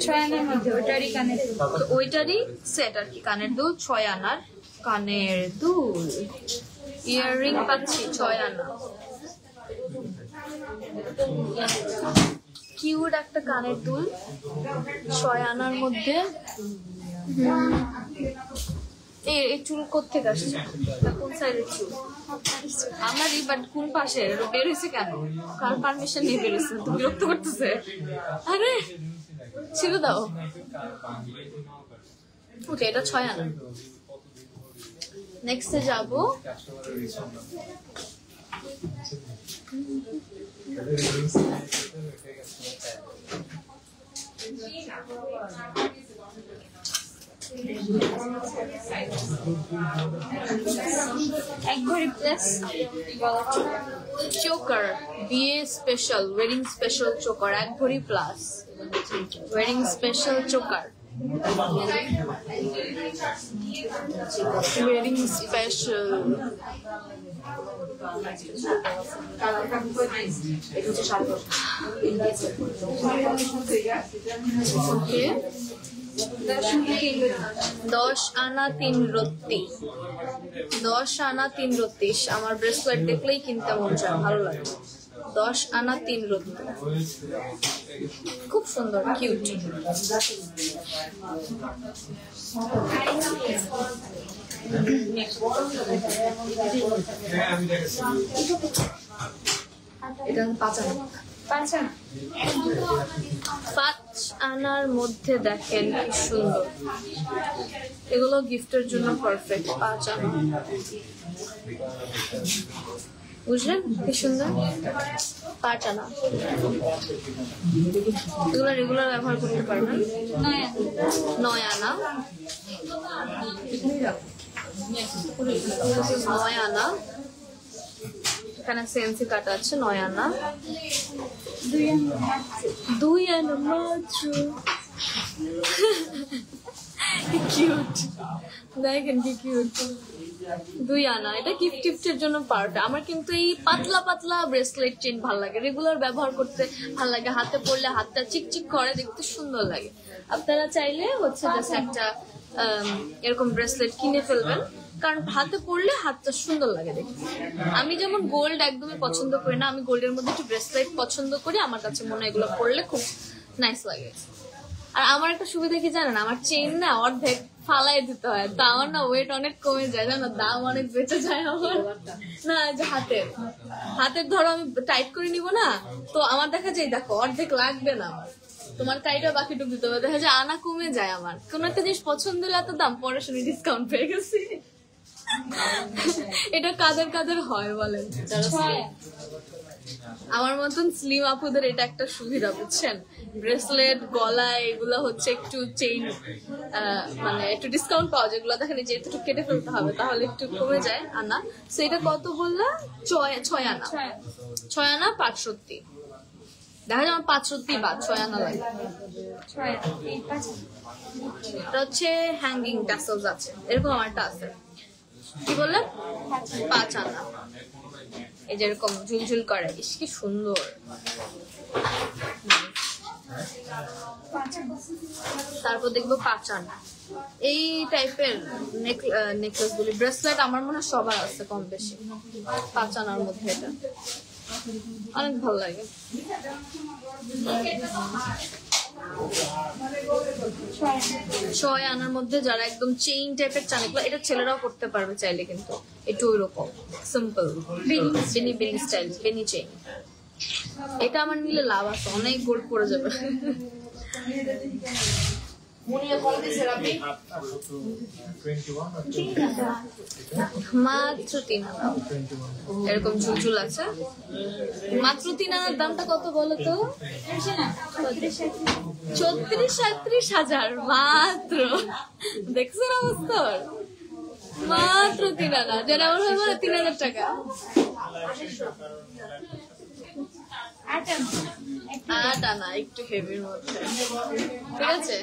6 আনার মধ্যে ওটারই কানের দুল। তো ওইটারই সেট আর কি, কানের দুল 6 আনার কানের দুল। ইয়াররিং পাচ্ছি 6 আনা। কিউট একটা কানের দুল 6 আনার মধ্যে। এই চুল কোত্থেকে আসছে? কোন সাইডের চুল? আমারই, বাট কোন পাশে বের হয়েছে কেন? কার পারমিশন নিয়ে বের হয়েছে? তুমি বিরক্ত করতেছে? আরে ছিল দাও। ওকে, এটা 6 আনা। নেক্সটে যাবো। এক ভরি প্লাস চোকার, বিয়ে স্পেশাল, ওয়েডিং স্পেশাল চোকার, 1 ভরি plus wedding special choker. Wedding special. Okay, 10 আনা 3 রত্তি। 10 আনা 3 রত্তি। আমার ব্রেসলেট দেখলেই কিনতে মন চায়, ভালো লাগে। 10 আনা 3 রত্তি, খুব সুন্দর, কিউট। এটা 5 আনা। 5 আনা। 5 আনার মধ্যে দেখেন কি সুন্দর, এগুলো গিফটের জন্য পারফেক্ট। 5 আনা, বুঝলেন কি সুন্দর? 5 আনা, এগুলো রেগুলার ব্যবহার করতে পারবেন। 9 আনা। 9 আনা, এখানে সেন্সি কাটা আছে। 9 আনা। 2 আনা মাত্র। কিউট, দেখেন কি কিউট। 2 আনা। এটা গিফট টিফটের জন্য পারফেক্ট। আমার কিন্তু এই পাতলা পাতলা ব্রেসলেট চেন ভালো লাগে, রেগুলার ব্যবহার করতে ভালো লাগে। হাতে পরলে হাতটা চিকচিক করে, দেখতে সুন্দর লাগে। আপনারা চাইলে হচ্ছে জাস্ট একটা এরকম ব্রেসলেট কিনে ফেলবেন, কারণ হাতে পরলে হাতটা সুন্দর লাগে দেখতে। আমি যেমন গোল্ড একদমই পছন্দ করি না, আমি গোল্ডের মধ্যে একটু ব্রেসলেট পছন্দ করি। আমার কাছে মনে হয় এগুলো পরলে খুব নাইস লাগে। আর আমার একটা সুবিধা কি জানেন, আমার চেইন না অর্ধেক ফালাই দিতে হয়, তো আমার না ওয়েট অনেক কমে যায়, জানো, দাম অনেক বেঁচে যায় আমার। না, যে হাতের ধরো আমি টাইট করে নিব না, তো আমার দেখা যায়, দেখো অর্ধেক লাগবে না আমার, তোমার টাইটা বাকিটুকু দিতে হবে, দেখা যায় আনা কমে যায় আমার। কোন একটা জিনিস পছন্দ হলে এত দাম, পরে শুনি ডিসকাউন্ট পেয়ে গেছি। এটা কাদের কাদের হয় বলেন? আমার মতন স্লিম আপুদের এটা একটা সুবিধা, বুঝছেন? ব্রেসলেট, গলা, এগুলো হচ্ছে একটু চেইন, মানে একটু ডিসকাউন্ট পাওয়া যায়। এগুলো দেখেন যে একটু কেটে ফেলতে হবে, তাহলে একটু কমে যায় আনা। সেটা কত বললা? 6 আনা। 6 আনা 5 সত্যি। দেখা যায় আমার 5 সত্যি বা 6 আনা লাগে। এটা হচ্ছে হ্যাঙ্গিং ট্যাসেলস আছে, এরকম আমারটা আছে। কি বললেন? 5 আনা। এই যেরকম ঝুলঝুল করে, ইস কি সুন্দর। তারপর দেখবো 5 আনা। এই টাইপের নেকলেস গুলি, ব্রেসলেট আমার মনে হয় সবার আছে কম বেশি। 5 আনার মধ্যে এটা অনেক ভালো লাগে। 6 আনার মধ্যে যারা একদম চেইন টাইপের চান, এটা ছেলেরাও করতে পারবে চাইলে, কিন্তু একটু ওইরকম সিম্পল বেনি স্টাইল, বেনি চেইন। এটা আমার নিলে লাভ আছে, অনেক গোল্ড পড়ে যাবে। মাত্র 3 আনা, এরকম ঝুলঝুল আছে। মাত্র 3 আনার দামটা কত বলো তো? 34-37 হাজার মাত্র। দেখছো অবস্থা? মাত্র 3 আনা, যেটা আমার হয় 3000 টাকা। 8 আনা একটু হেভির মধ্যে, ঠিক আছে।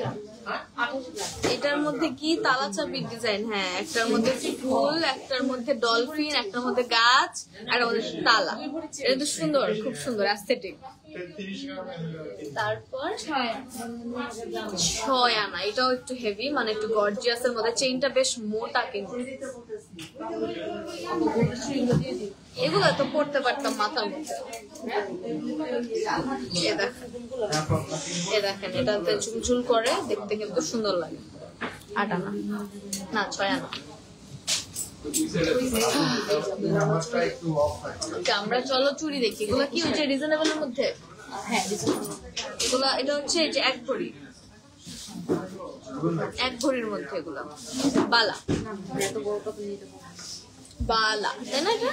এটার মধ্যে কি তালা চাবির ডিজাইন, হ্যাঁ, একটার মধ্যে ফুল, একটার মধ্যে ডলফিন, একটার মধ্যে গাছ, আর ওদের তালা। এটা তো সুন্দর, খুব সুন্দর অ্যাস্থেটিক। তারপর 6 আনা, এটাও একটু হেভি, মানে একটু গর্জিয়াস এর মধ্যে, চেইনটা বেশ মোটা কিন্তু। এগুলো তো পড়তে পারতাম মাথার মধ্যে। এ দেখেন এটাতে ঝুলঝুল করে, দেখতে কিন্তু সুন্দর লাগে। 8 আনা না 6 আনা। আমরা চলো চুড়ি দেখি। এগুলো কি হচ্ছে রিজনেবলের মধ্যে? হ্যাঁ এগুলা, এটা হচ্ছে এই যে 1 ভরি, 1 ভরির মধ্যে এগুলা বালা, এত বড় কথা নিতে পারবো বালা, তাই না? এটা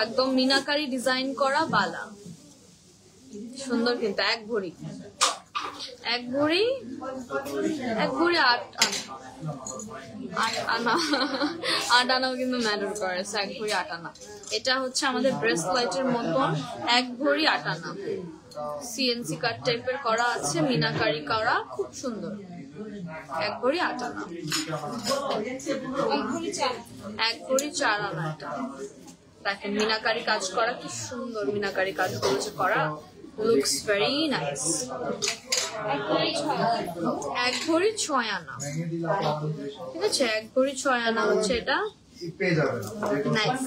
একদম মিনাকারি ডিজাইন করা বালা, সুন্দর কিন্তু। 1 ভরি, 1 ভরি, 1 ভরি 8 আনা, 8 আনা, 8 আনাও কিন্তু ম্যাটার করে। 1 ভরি 8 আনা। এটা হচ্ছে আমাদের ব্রেসলাইটের মতন, 1 ভরি 8 আনা, সিএনসি কাট টাইপের করা আছে, মিনাকারি করা, খুব সুন্দর। 1 ভরি 8 আনা, 1 ভরি 4 আনা। এটা দেখেন মিনাকারি কাজ করা, কি সুন্দর মিনাকারি কাজ করেছে করা, লুকস ভেরি নাইস। 1 ভরি 6 আনা, ঠিক আছে। 1 ভরি 6 আনা হচ্ছে এটা, নাইস।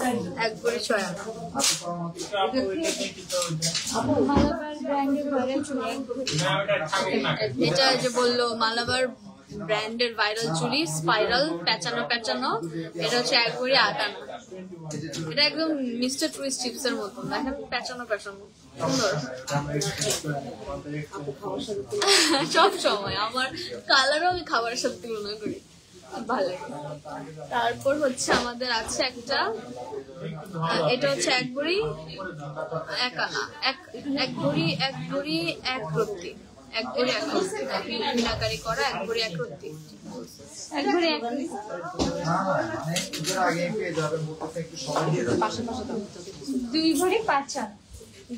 1 ভরি 6 আনা। এটা যে বললো মালাবার ব্র্যান্ডের ভাইরাল চুড়ি, স্পাইরাল পেঁচানো পেঁচানো, এটা হচ্ছে 1 ভরি 8 আনা। এটা একদম মিস্টার টুইস্ট চিপস এর মতন, দেখেন পেঁচানো পেঁচানো, সুন্দর। সব সময় আমার কালারও আমি খাবারের সাথে তুলনা করি, ভালো। তারপর হচ্ছে আমাদের আছে একটা, এটা হচ্ছে 1 ভরি 1 আনা, 1 ভরি 1 ভরি 1 রত্তি, 1 ভরি 1 রত্তি মিনাকারি করা, 1 ভরি 1 রত্তি, 1 ভরি 1 2 ভরি 5 আনা,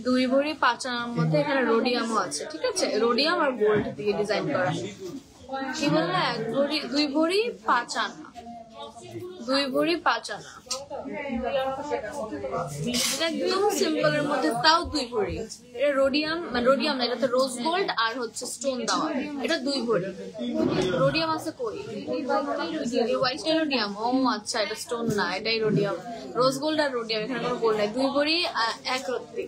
2 ভরি 5 আনার মধ্যে এখানে রোডিয়ামও আছে, ঠিক আছে। রোডিয়াম আর গোল্ড দিয়ে ডিজাইন করা। কি বললে? 2 ভরি 5 আনা, 2 ভরি 5 আনা। এটা একদম সিম্পল এর মধ্যে, তাও 2 ভরি। এটা রোডিয়াম, মানে রোডিয়াম না, এটাতে রোজ গোল্ড আর হচ্ছে স্টোন দেওয়া। এটা 2 ভরি। রোডিয়াম আছে কই? হোয়াইট রোডিয়াম, ও আচ্ছা, এটা স্টোন না, এটাই রোডিয়াম। রোজ গোল্ড আর রোডিয়াম, এখানে কোনো গোল্ড নাই। 2 ভরি 1 রত্তি,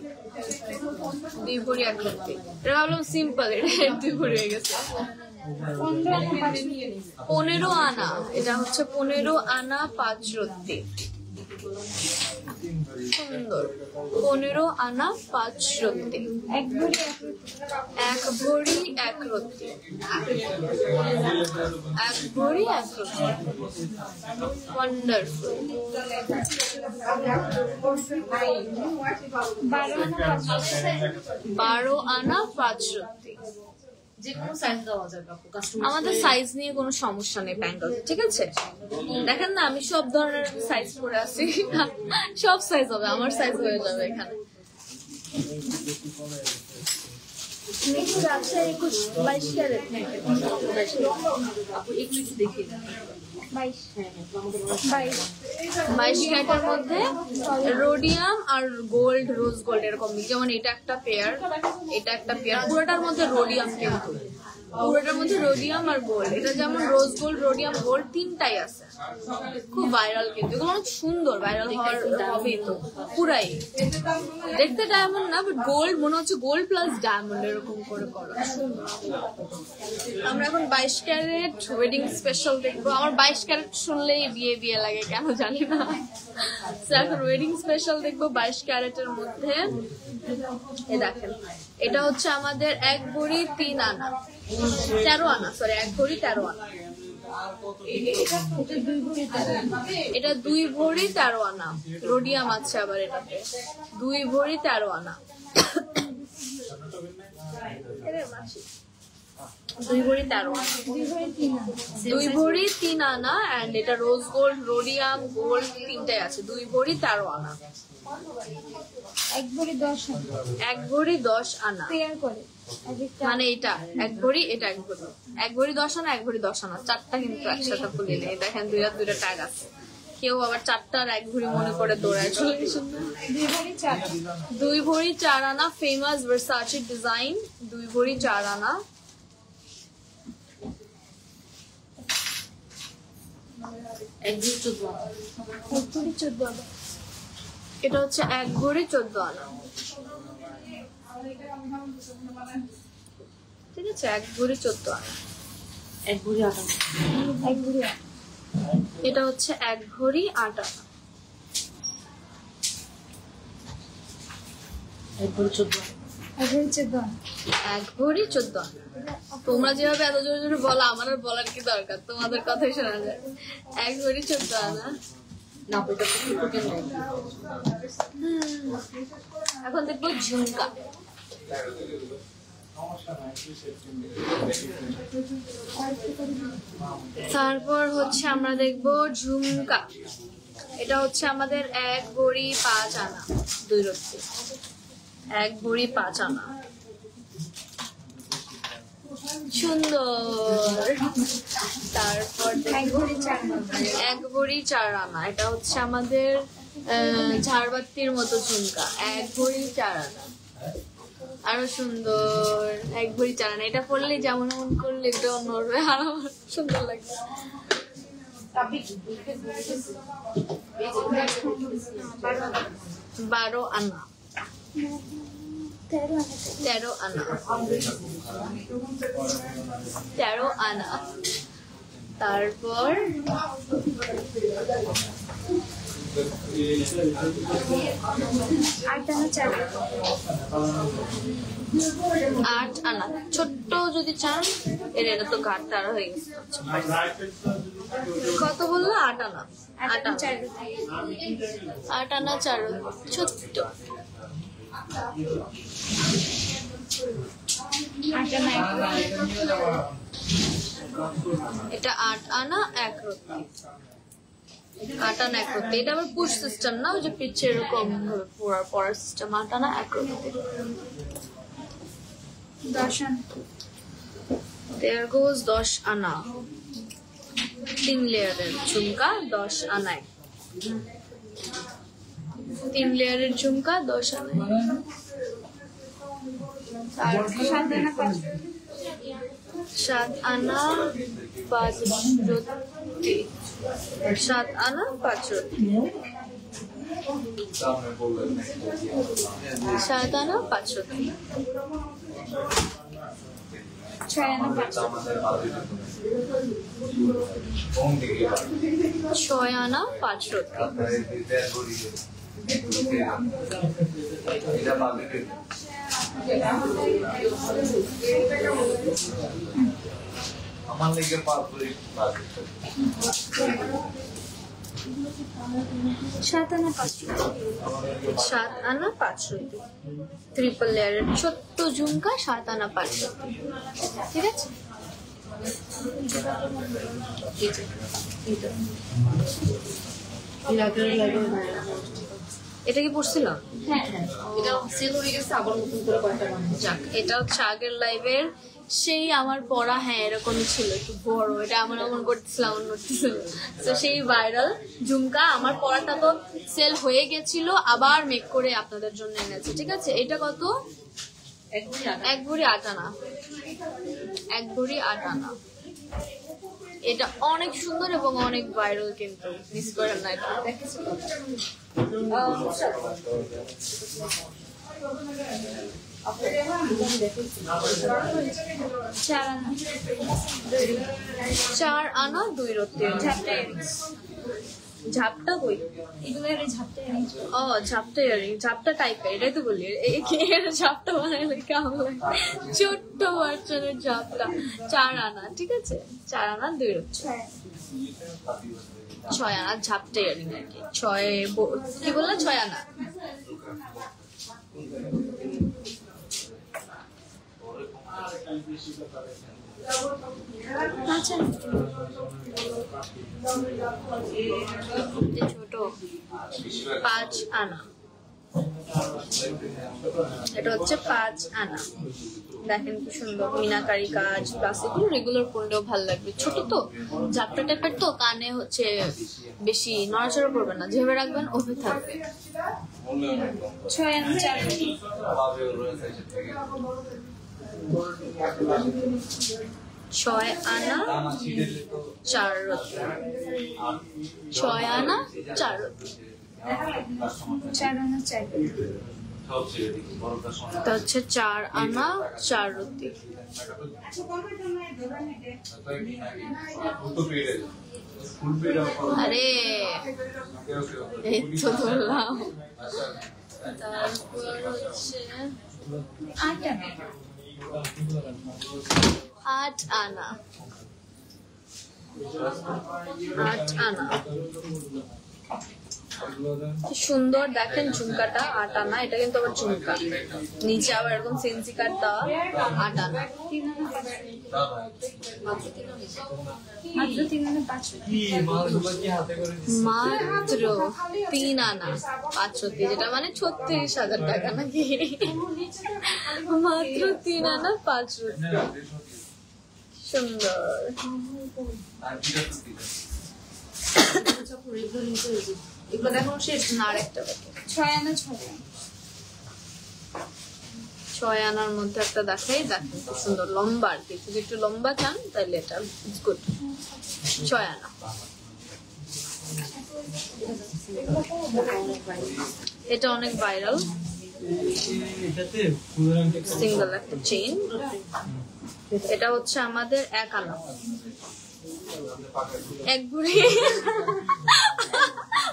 2 ভরি 1 রত্তি। এটা ভাবলাম সিম্পল, এটা 2 ভরি হয়ে গেছে। 15 আনা, এটা হচ্ছে 15 আনা 5 রত্তি, সুন্দর। 15 আনা 5 রত্তি, 1 ভরি 1 ভরি 1 রত্তি, 1 ভরি 1 রত্তি, ওয়ান্ডারফুল। 12 আনা 5 রত্তি। যে কোনো সাইজ দেওয়া যাবে আপু, কাস্টমার আমাদের সাইজ নিয়ে কোনো সমস্যা নেই ব্যাঙ্গল, ঠিক আছে। দেখেন না, আমি সব ধরনের সাইজ পরে আছি, সব সাইজ হবে, আমার সাইজ হয়ে যাবে এখানে। নেক্সট আছে 21 22 ক্যারেট, আপু এগুলো একটু দেখিয়ে দেন। 22 হ্যাঁ আমাদের 22 ক্যারেটের মধ্যে রোডিয়াম আর গোল্ড, রোজ গোল্ড এরকম, যেমন এটা একটা পেয়ার, এটা একটা পেয়ার, পুরোটার মধ্যে রোডিয়াম, কিন্তু পুরোটার মধ্যে রোডিয়াম আর গোল্ড। এটা যেমন রোজ গোল্ড, রোডিয়াম, গোল্ড তিনটাই আছে, খুব ভাইরাল কিন্তু এগুলো অনেক সুন্দর, ভাইরাল হবেই তো পুরাই। দেখতে ডায়মন্ড না, বাট গোল্ড মনে হচ্ছে, গোল্ড প্লাস ডায়মন্ড এরকম করে করা, সুন্দর। আমরা এখন 22 ক্যারেট ওয়েডিং স্পেশাল দেখবো। আমার 22 ক্যারেট শুনলেই বিয়ে বিয়ে লাগে, কেন জানি না। এখন ওয়েডিং স্পেশাল দেখবো 22 ক্যারেটের মধ্যে। এ দেখেন, এটা হচ্ছে আমাদের 1 ভরি 3 আনা, 13 আনা, সরি 1 ভরি 13 আনা। এটা 2 ভরি 13 আনা, রোডিয়াম আছে আবার এটাতে। 2 ভরি 13 আনা। 2 ভরি 13 আনা। 2 ভরি 3 আনা এন্ড এটা রোজ গোল্ড, রোডিয়াম, গোল্ড তিনটাই আছে। 2 ভরি 13 আনা। 1 ভরি 10 আনা। 1 ভরি 10 আনা পেয়ার করে মানে এটা 1 ভরি, এটা 1 ভরি। 1 ভরি 10 আনা, 1 ভরি 10 আনা, চারটা কিন্তু একসাথে ফুলে নেই। দেখেন দুইটা ট্যাগ আছে। কেউ আবার চারটার 1 ভরি মনে করে দৌড়ায় চলে গেছেন। 2 ভরি 4 আনা। 2 ভরি 4 আনা ফেমাস ভার্সাচে ডিজাইন। 2 ভরি 4 আনা। এক ভরি 14 আনা। 1 ভরি 14 আনা। এটা হচ্ছে 1 ভরি 14 আনা। ঠিক আছে, 1 ভরি 14 আনা। 1 ভরি 8 আনা। 1 ভরি 8। এটা হচ্ছে 1 ভরি 8 আনা। 1 ভরি 14 আনা। 1 ভরি 14 আনা। 1 ভরি 14 আনা। তোমরা যেভাবে এত জোরে জোরে বলো, আমার আর বলার কি দরকার, তোমাদের কথাই শোনা যায়। 1 ভরি 14 আনা। না এটা তো কেন নাই। এখন দেখবো ঝুমকা। তারপর হচ্ছে আমরা দেখবো ঝুমকা। এটা হচ্ছে আমাদের 1 ভরি 5 আনা 2 রত্তি। 1 ভরি 5 আনা, সুন্দর। তারপর 1 ভরি 4 আনা। 1 ভরি 4 আনা। এটা হচ্ছে আমাদের ঝাড়বাতির মতো ঝুমকা। 1 ভরি 4 আনা, আরো সুন্দর। 1 ভরি 4 আনা। এটা পরলে যেমন এমন করলে এটা নড়বে, আরো সুন্দর লাগবে। 12 আনা। 13 আনা। 13 আনা। তারপর 8 আনা 4 আনা। 8 আনা। ছোট্ট যদি চান, এটা তো ঘাট তারা হয়ে গেছে। কত বললো? 8 আনা। 8 আনা 4 রত্তি। 8 আনা 4 ছোট্ট। 8 আনা 1 রত্তি। এটা 8 আনা 1 রত্তি। 8 আনা 1 রত্তি। এটা আবার পুশ সিস্টেম না, ওই যে পিচ্ছে এরকম ভাবে পড়ার সিস্টেম। 8 আনা 1 রত্তি। 10 আনা। There goes 10 আনা। 3 লেয়ারের ঝুমকা 10 আনায়। 3 লেয়ারের ঝুমকা 10 আনায়। 7 আনা 5 রত্তি। 7 আনা 5 রত্তি। 7 আনা 5 রত্তি। 7 আনা 5 রত্তি। 6 আনা 5 রত্তি। 6 আনা 5 রত্তি। আমার লেগে পার করে 7 আনা 5 রত্তি। 7 আনা 5 রত্তি। ট্রিপল লেয়ারের ছোট্ট ঝুমকা 7 আনা 5 রত্তি। ঠিক আছে। এটা কি পড়ছিল? হ্যাঁ হ্যাঁ, এটা সেল হয়ে গেছে, আবার নতুন করে কয়েকটা বানানো। যাক, এটা হচ্ছে আগের লাইভের সেই আমার পড়া। হ্যাঁ, এরকমই ছিল, একটু বড়। এটা আমার এমন করতেছিলাম, এমন করতেছিল। তো সেই ভাইরাল ঝুমকা আমার পড়াটা তো সেল হয়ে গেছিল, আবার মেক করে আপনাদের জন্য এনেছি। ঠিক আছে। এটা কত? 1 ভরি 8 আনা। 1 ভরি 8 আনা। 1 ভরি 8 আনা। এটা অনেক সুন্দর এবং অনেক ভাইরাল, কিন্তু মিস করেন না এটা। চার আনা 2 রত্তি। ঝাপটা কই? এগুলো এর ঝাপটা এর। ও, ঝাপটা ইয়ারিং, ঝাপটা টাইপের, এটাই তো বলি। ঝাপটা বানাইলে কেমন লাগে? ছোট্ট বাচ্চাদের ঝাপটা। 4 আনা। ঠিক আছে। 4 আনা 2 রত্তি। 6 আনা ঝাপটা ইয়ারিং আর কি। 6 কি বললা? 6 আনা। আচ্ছা ছোট 5 আনা, এটা হচ্ছে 5 আনা। দেখেন কি সুন্দর মিনাকারি কাজ, প্লাস এগুলো রেগুলার পরলেও ভালো লাগবে। ছোট তো ঝাপটা টাইপের তো, কানে হচ্ছে বেশি নড়াচড়া করবে না, যেভাবে রাখবেন ওভাবে থাকবে। 6 আনা 4 6 আনা 4 রতি, 6 আনা 4 রতি। 4 আনা 4 এটা হচ্ছে 4 আনা 4 রতি। আরে এই তো ধরলাম। তারপর হচ্ছে 8 আনা 8 আনা 8 আনা। কি সুন্দর দেখেন ঝুমকাটা, 8 আনা। এটা কিন্তু আবার ঝুমকা, নিচে আবার এরকম সেন্সি কাট দেওয়া। 8 আনা 3 আনা 5 মাত্র 3 আনা 5 মাত্র 3 আনা 5 রতি, যেটা মানে 36,000 টাকা নাকি? মাত্র 3 আনা 5 রতি। সুন্দর। এগুলো দেখো শেষ না, আরেকটা দেখো 6 আনা 6 আনার মধ্যে একটা দেখাই। দেখেন খুব সুন্দর লম্বা, আর কি যদি একটু লম্বা চান তাহলে এটা গুড। 6 আনা। এটা অনেক ভাইরাল, সিঙ্গেল একটা চেইন। এটা হচ্ছে আমাদের 1 আনা, 1 ভরি।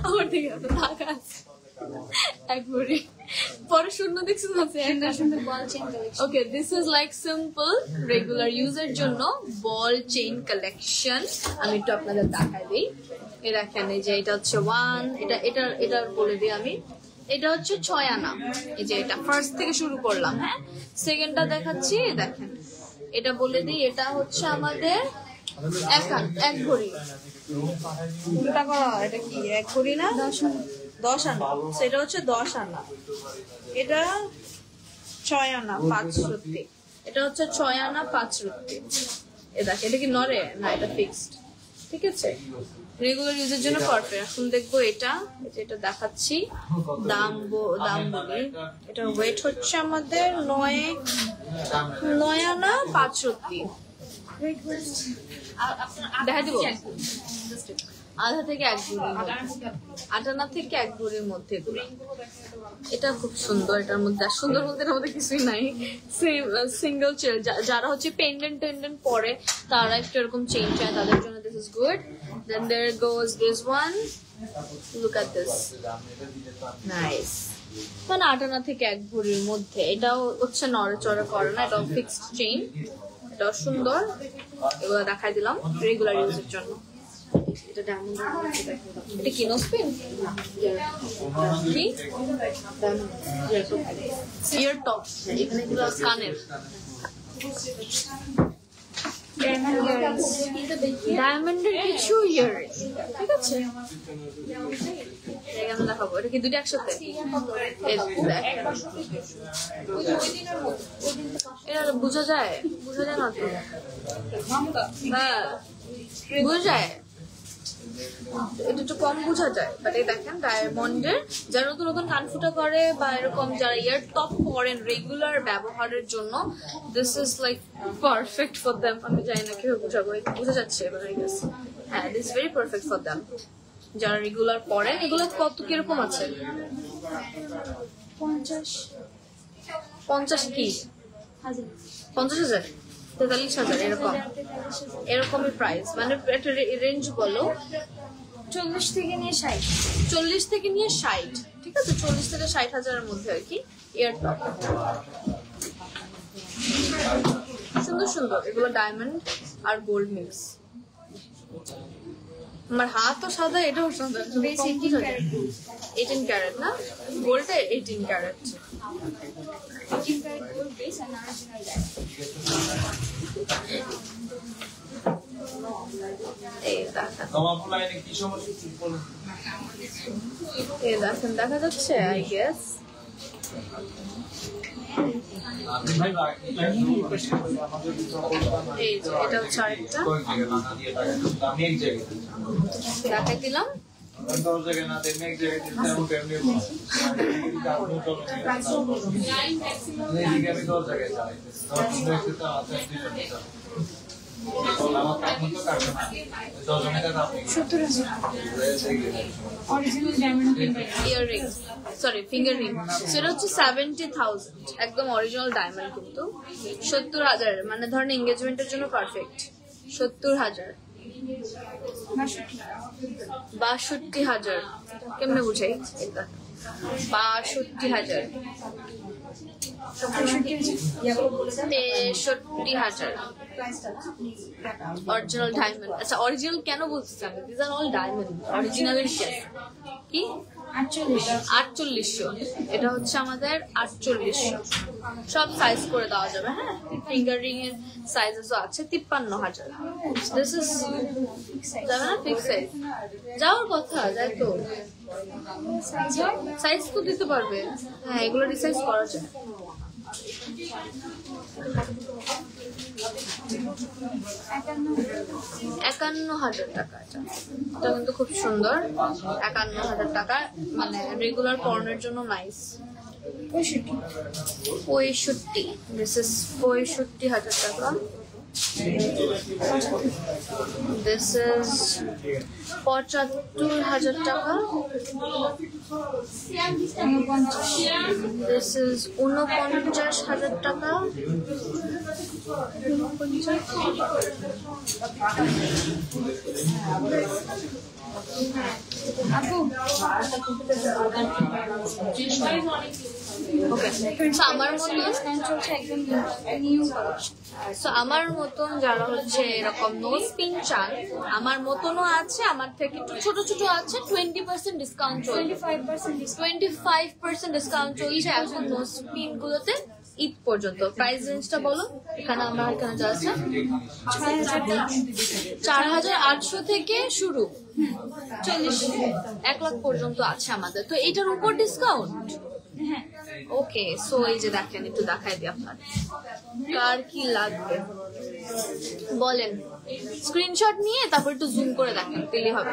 আমার দিকে একটা টাকা আছে, 1 ভরি পরে শূন্য দেখছি তো আছে। সুন্দর ball chain collection. Okay, this is like simple regular ইউজের জন্য বল চেইন কালেকশন। আমি একটু আপনাদের দেখাই দিই। এই দেখেন, এই যে এটা হচ্ছে 1, এটা বলে দিই আমি। এটা হচ্ছে 6 আনা। এই যে এটা ফার্স্ট থেকে শুরু করলাম, হ্যাঁ। সেকেন্ডটা দেখাচ্ছি, দেখেন এটা বলে দিই। এটা হচ্ছে আমাদের 1 ভরি। উল্টা করা, এটা কি 1 ভরি না 10 আনা? সেটা হচ্ছে 10 আনা। এটা 6 আনা 5 রতি। এটা হচ্ছে 6 আনা 5 রতি। এ দেখ, এটা কি নড়ে না? এটা ফিক্সড, ঠিক আছে, রেগুলার ইউজের জন্য পারফেক্ট। এখন দেখবো এটা, এটা দেখাচ্ছি। দাম বলি, এটা ওয়েট হচ্ছে আমাদের 9 আনা 5 রতি। দেখা দিব আধা থেকে 1 ভরির মধ্যে, 8 আনা থেকে 1 ভরির মধ্যে এগুলো। এটা খুব সুন্দর। এটার মধ্যে সুন্দর বলতে এটার মধ্যে কিছুই নাই, সিঙ্গেল চেন। যারা হচ্ছে পেন্ডেন্ট পরে তারা একটু এরকম চেইন চায়, তাদের জন্য this is good. Then there goes this one, look at this, nice. মানে 8 আনা থেকে 1 ভরির মধ্যে। এটাও হচ্ছে নড়াচড়া করে না, এটাও ফিক্সড চেইন। এটাও সুন্দর। এগুলো দেখাই দিলাম রেগুলার ইউজের জন্য। এটা ডায়মন্ড, এটা কি নোসপিন? কি ইয়ার টপ? এখানে এগুলো কানের ডায়মন্ডের কিছু ইয়ারিং, ঠিক আছে। আমি দেখাবো। এটা কি দুটো একসাথে? এটা বোঝা যায় না তো? হ্যাঁ বোঝা যায়, এটা একটু কম বোঝা যায়। বাট এই দেখেন ডায়মন্ডের, যারা নতুন নতুন কানফুটা করে বা এরকম যারা ইয়ার টপ পরেন রেগুলার ব্যবহারের জন্য, this is like perfect for them. আমি জানি না কিভাবে বোঝাবো, বোঝা যাচ্ছে এবার আই গেস। হ্যাঁ, this is very perfect for them যারা রেগুলার পরেন। এগুলো কত কিরকম আছে? 50 কি 50,000 43,000 এরকমই প্রাইস। মানে একটা রেঞ্জ বলো। 40 থেকে নিয়ে 60, 40 থেকে নিয়ে 60, ঠিক আছে, 40 থেকে 60,000-এর মধ্যে আর কি ইয়ার টপ। সুন্দর সুন্দর এগুলো, ডায়মন্ড আর গোল্ড মিক্স। আমার হাতও সাদা, এটাও সাদা। 18 ক্যারেট না, গোল্ডে 18 ক্যারেট। এই দেখেন, দেখা যাচ্ছে আই গেস। এই যে এটা হচ্ছে আরেকটা দেখাই দিলাম। ইয়াররিং, সরি ফিঙ্গার রিং, সেটা হচ্ছে 70,000, একদম অরিজিনাল ডায়মন্ড, কিন্তু 70,000, মানে ধরেন এঙ্গেজমেন্টের জন্য পারফেক্ট। 70,000, 62,000, কেমনে বুঝাই এটা? 62,000, 63,000 অরিজিনাল ডায়মন্ড। আচ্ছা অরিজিনাল কেন বলতেছি আমি? দিস আর অল ডায়মন্ড, অরিজিনালের কি 4800, এটা হচ্ছে আমাদের 4800। সব সাইজ করে দেওয়া যাবে, হ্যাঁ। ফিঙ্গার রিং এর সাইজেসও আছে। 53,000, দিস ইজ যাবে না ফিক্স সাইজ? যাওয়ার কথা, যাই তো, সাইজ তো দিতে পারবে, হ্যাঁ এগুলো রিসাইজ করা যায়। 51,000 টাকা, এটা কিন্তু খুব সুন্দর। 51,000 টাকা, মানে রেগুলার পর্নের জন্য নাইস। 65, দিস ইজ 65,000 টাকা। দিস ইজ 75,000 টাকা। দিস ইজ 49,000 টাকা। আমার মতন যারা হচ্ছে এরকম নোজ পিন চান, আমার মতনও আছে, আমার থেকে একটু ছোট ছোট আছে। 20% ডিসকাউন্ট চলছে, 25% ডিসকাউন্ট চলছে এখন নোজ পিন গুলোতে ঈদ পর্যন্ত। প্রাইস রেঞ্জটা বলো। এখানে আমার এখানে যা আছে 4,800 থেকে শুরু, 1 লাখ পর্যন্ত আছে আমাদের। তো এটার উপর ডিসকাউন্ট। ওকে, সো এই যে দেখেন, একটু দেখাই দিই আপনার কার কি লাগবে বলেন। স্ক্রিনশট নিয়ে তারপর একটু জুম করে দেখেন, তেলে হবে।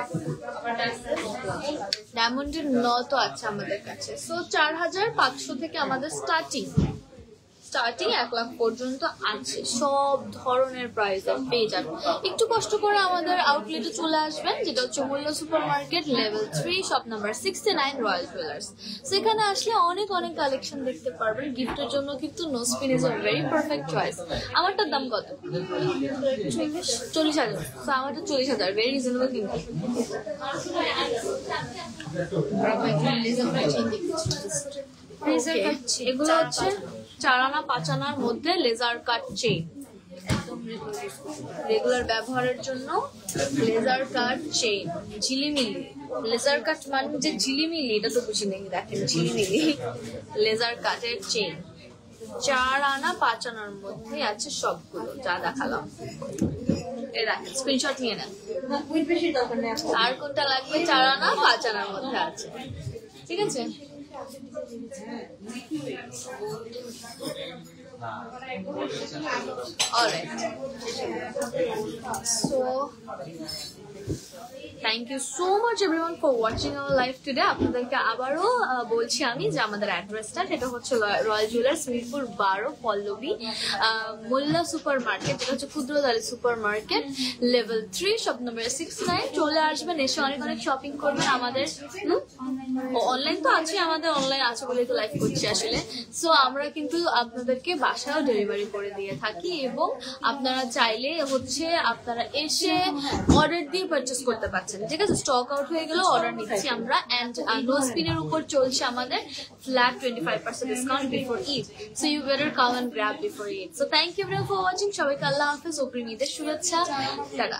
ডায়মন্ডের নতো আছে আমাদের কাছে। সো 4,500 থেকে আমাদের স্টার্টিং 1 লাখ পর্যন্ত আছে। সব ধরনের প্রাইস পেয়ে যাবেন। একটু কষ্ট করে আমাদের আউটলেটে চলে আসবেন, যেটা হচ্ছে Mulla super market, level 3, shop number 69, royal jewellers. সেখানে আসলে অনেক অনেক কালেকশন দেখতে পারবেন। গিফটের জন্য কিন্তু nose pin is a very perfect choice. আমারটার দাম কত? 40,000। তো আমারটা 40,000, ভেরি রিজনেবল কিন্তু। এগুলো হচ্ছে 4 আনা 5 আনার মধ্যে লেজার কাট চেইন, রেগুলার ব্যবহারের জন্য লেজার কাট চেইন। ঝিলিমিলি লেজার কাট মানে যে ঝিলিমিলি, এটা তো বুঝি নেই। দেখেন ঝিলিমিলি লেজার কাটের চেইন 4 আনা 5 আনার মধ্যে আছে সবগুলো যা দেখালাম। দেখেন, স্ক্রিনশট নিয়ে নেন। আর কোনটা লাগবে? 4 আনা 5 আনার মধ্যে আছে, ঠিক আছে। Alright. So, thank you so much everyone for watching our live today. আপনাদেরকে আবারও বলছি আমি যে আমাদের অ্যাড্রেসটা, সেটা হচ্ছে royal jewellers, Mirpur 12, Pallabi, Mulla super market, যেটা হচ্ছে ক্ষুদ্রদারি super market, level 3, shop number 69। চলে আসবেন, এসে অনেক অনেক শপিং করবেন। আমাদের অনলাইন তো আছে, আমাদের অনলাইন আছে বলে তো লাইভ করছি আসলে। সো আমরা কিন্তু আপনাদেরকে বাসায়ও ডেলিভারি করে দিয়ে থাকি, এবং আপনারা চাইলে হচ্ছে আপনারা এসে অর্ডার দিয়ে পারচেস করতে পারছেন, ঠিক আছে। স্টক আউট হয়ে গেলে অর্ডার নিচ্ছি আমরা। এন্ড নোজপিনের উপর চলছে আমাদের flat 25% discount before Eid. So you better come and grab before Eid. So thank you for watching. সবাইকে আল্লাহ হাফেজ, অগ্রিম ঈদের শুভেচ্ছা, টাটা।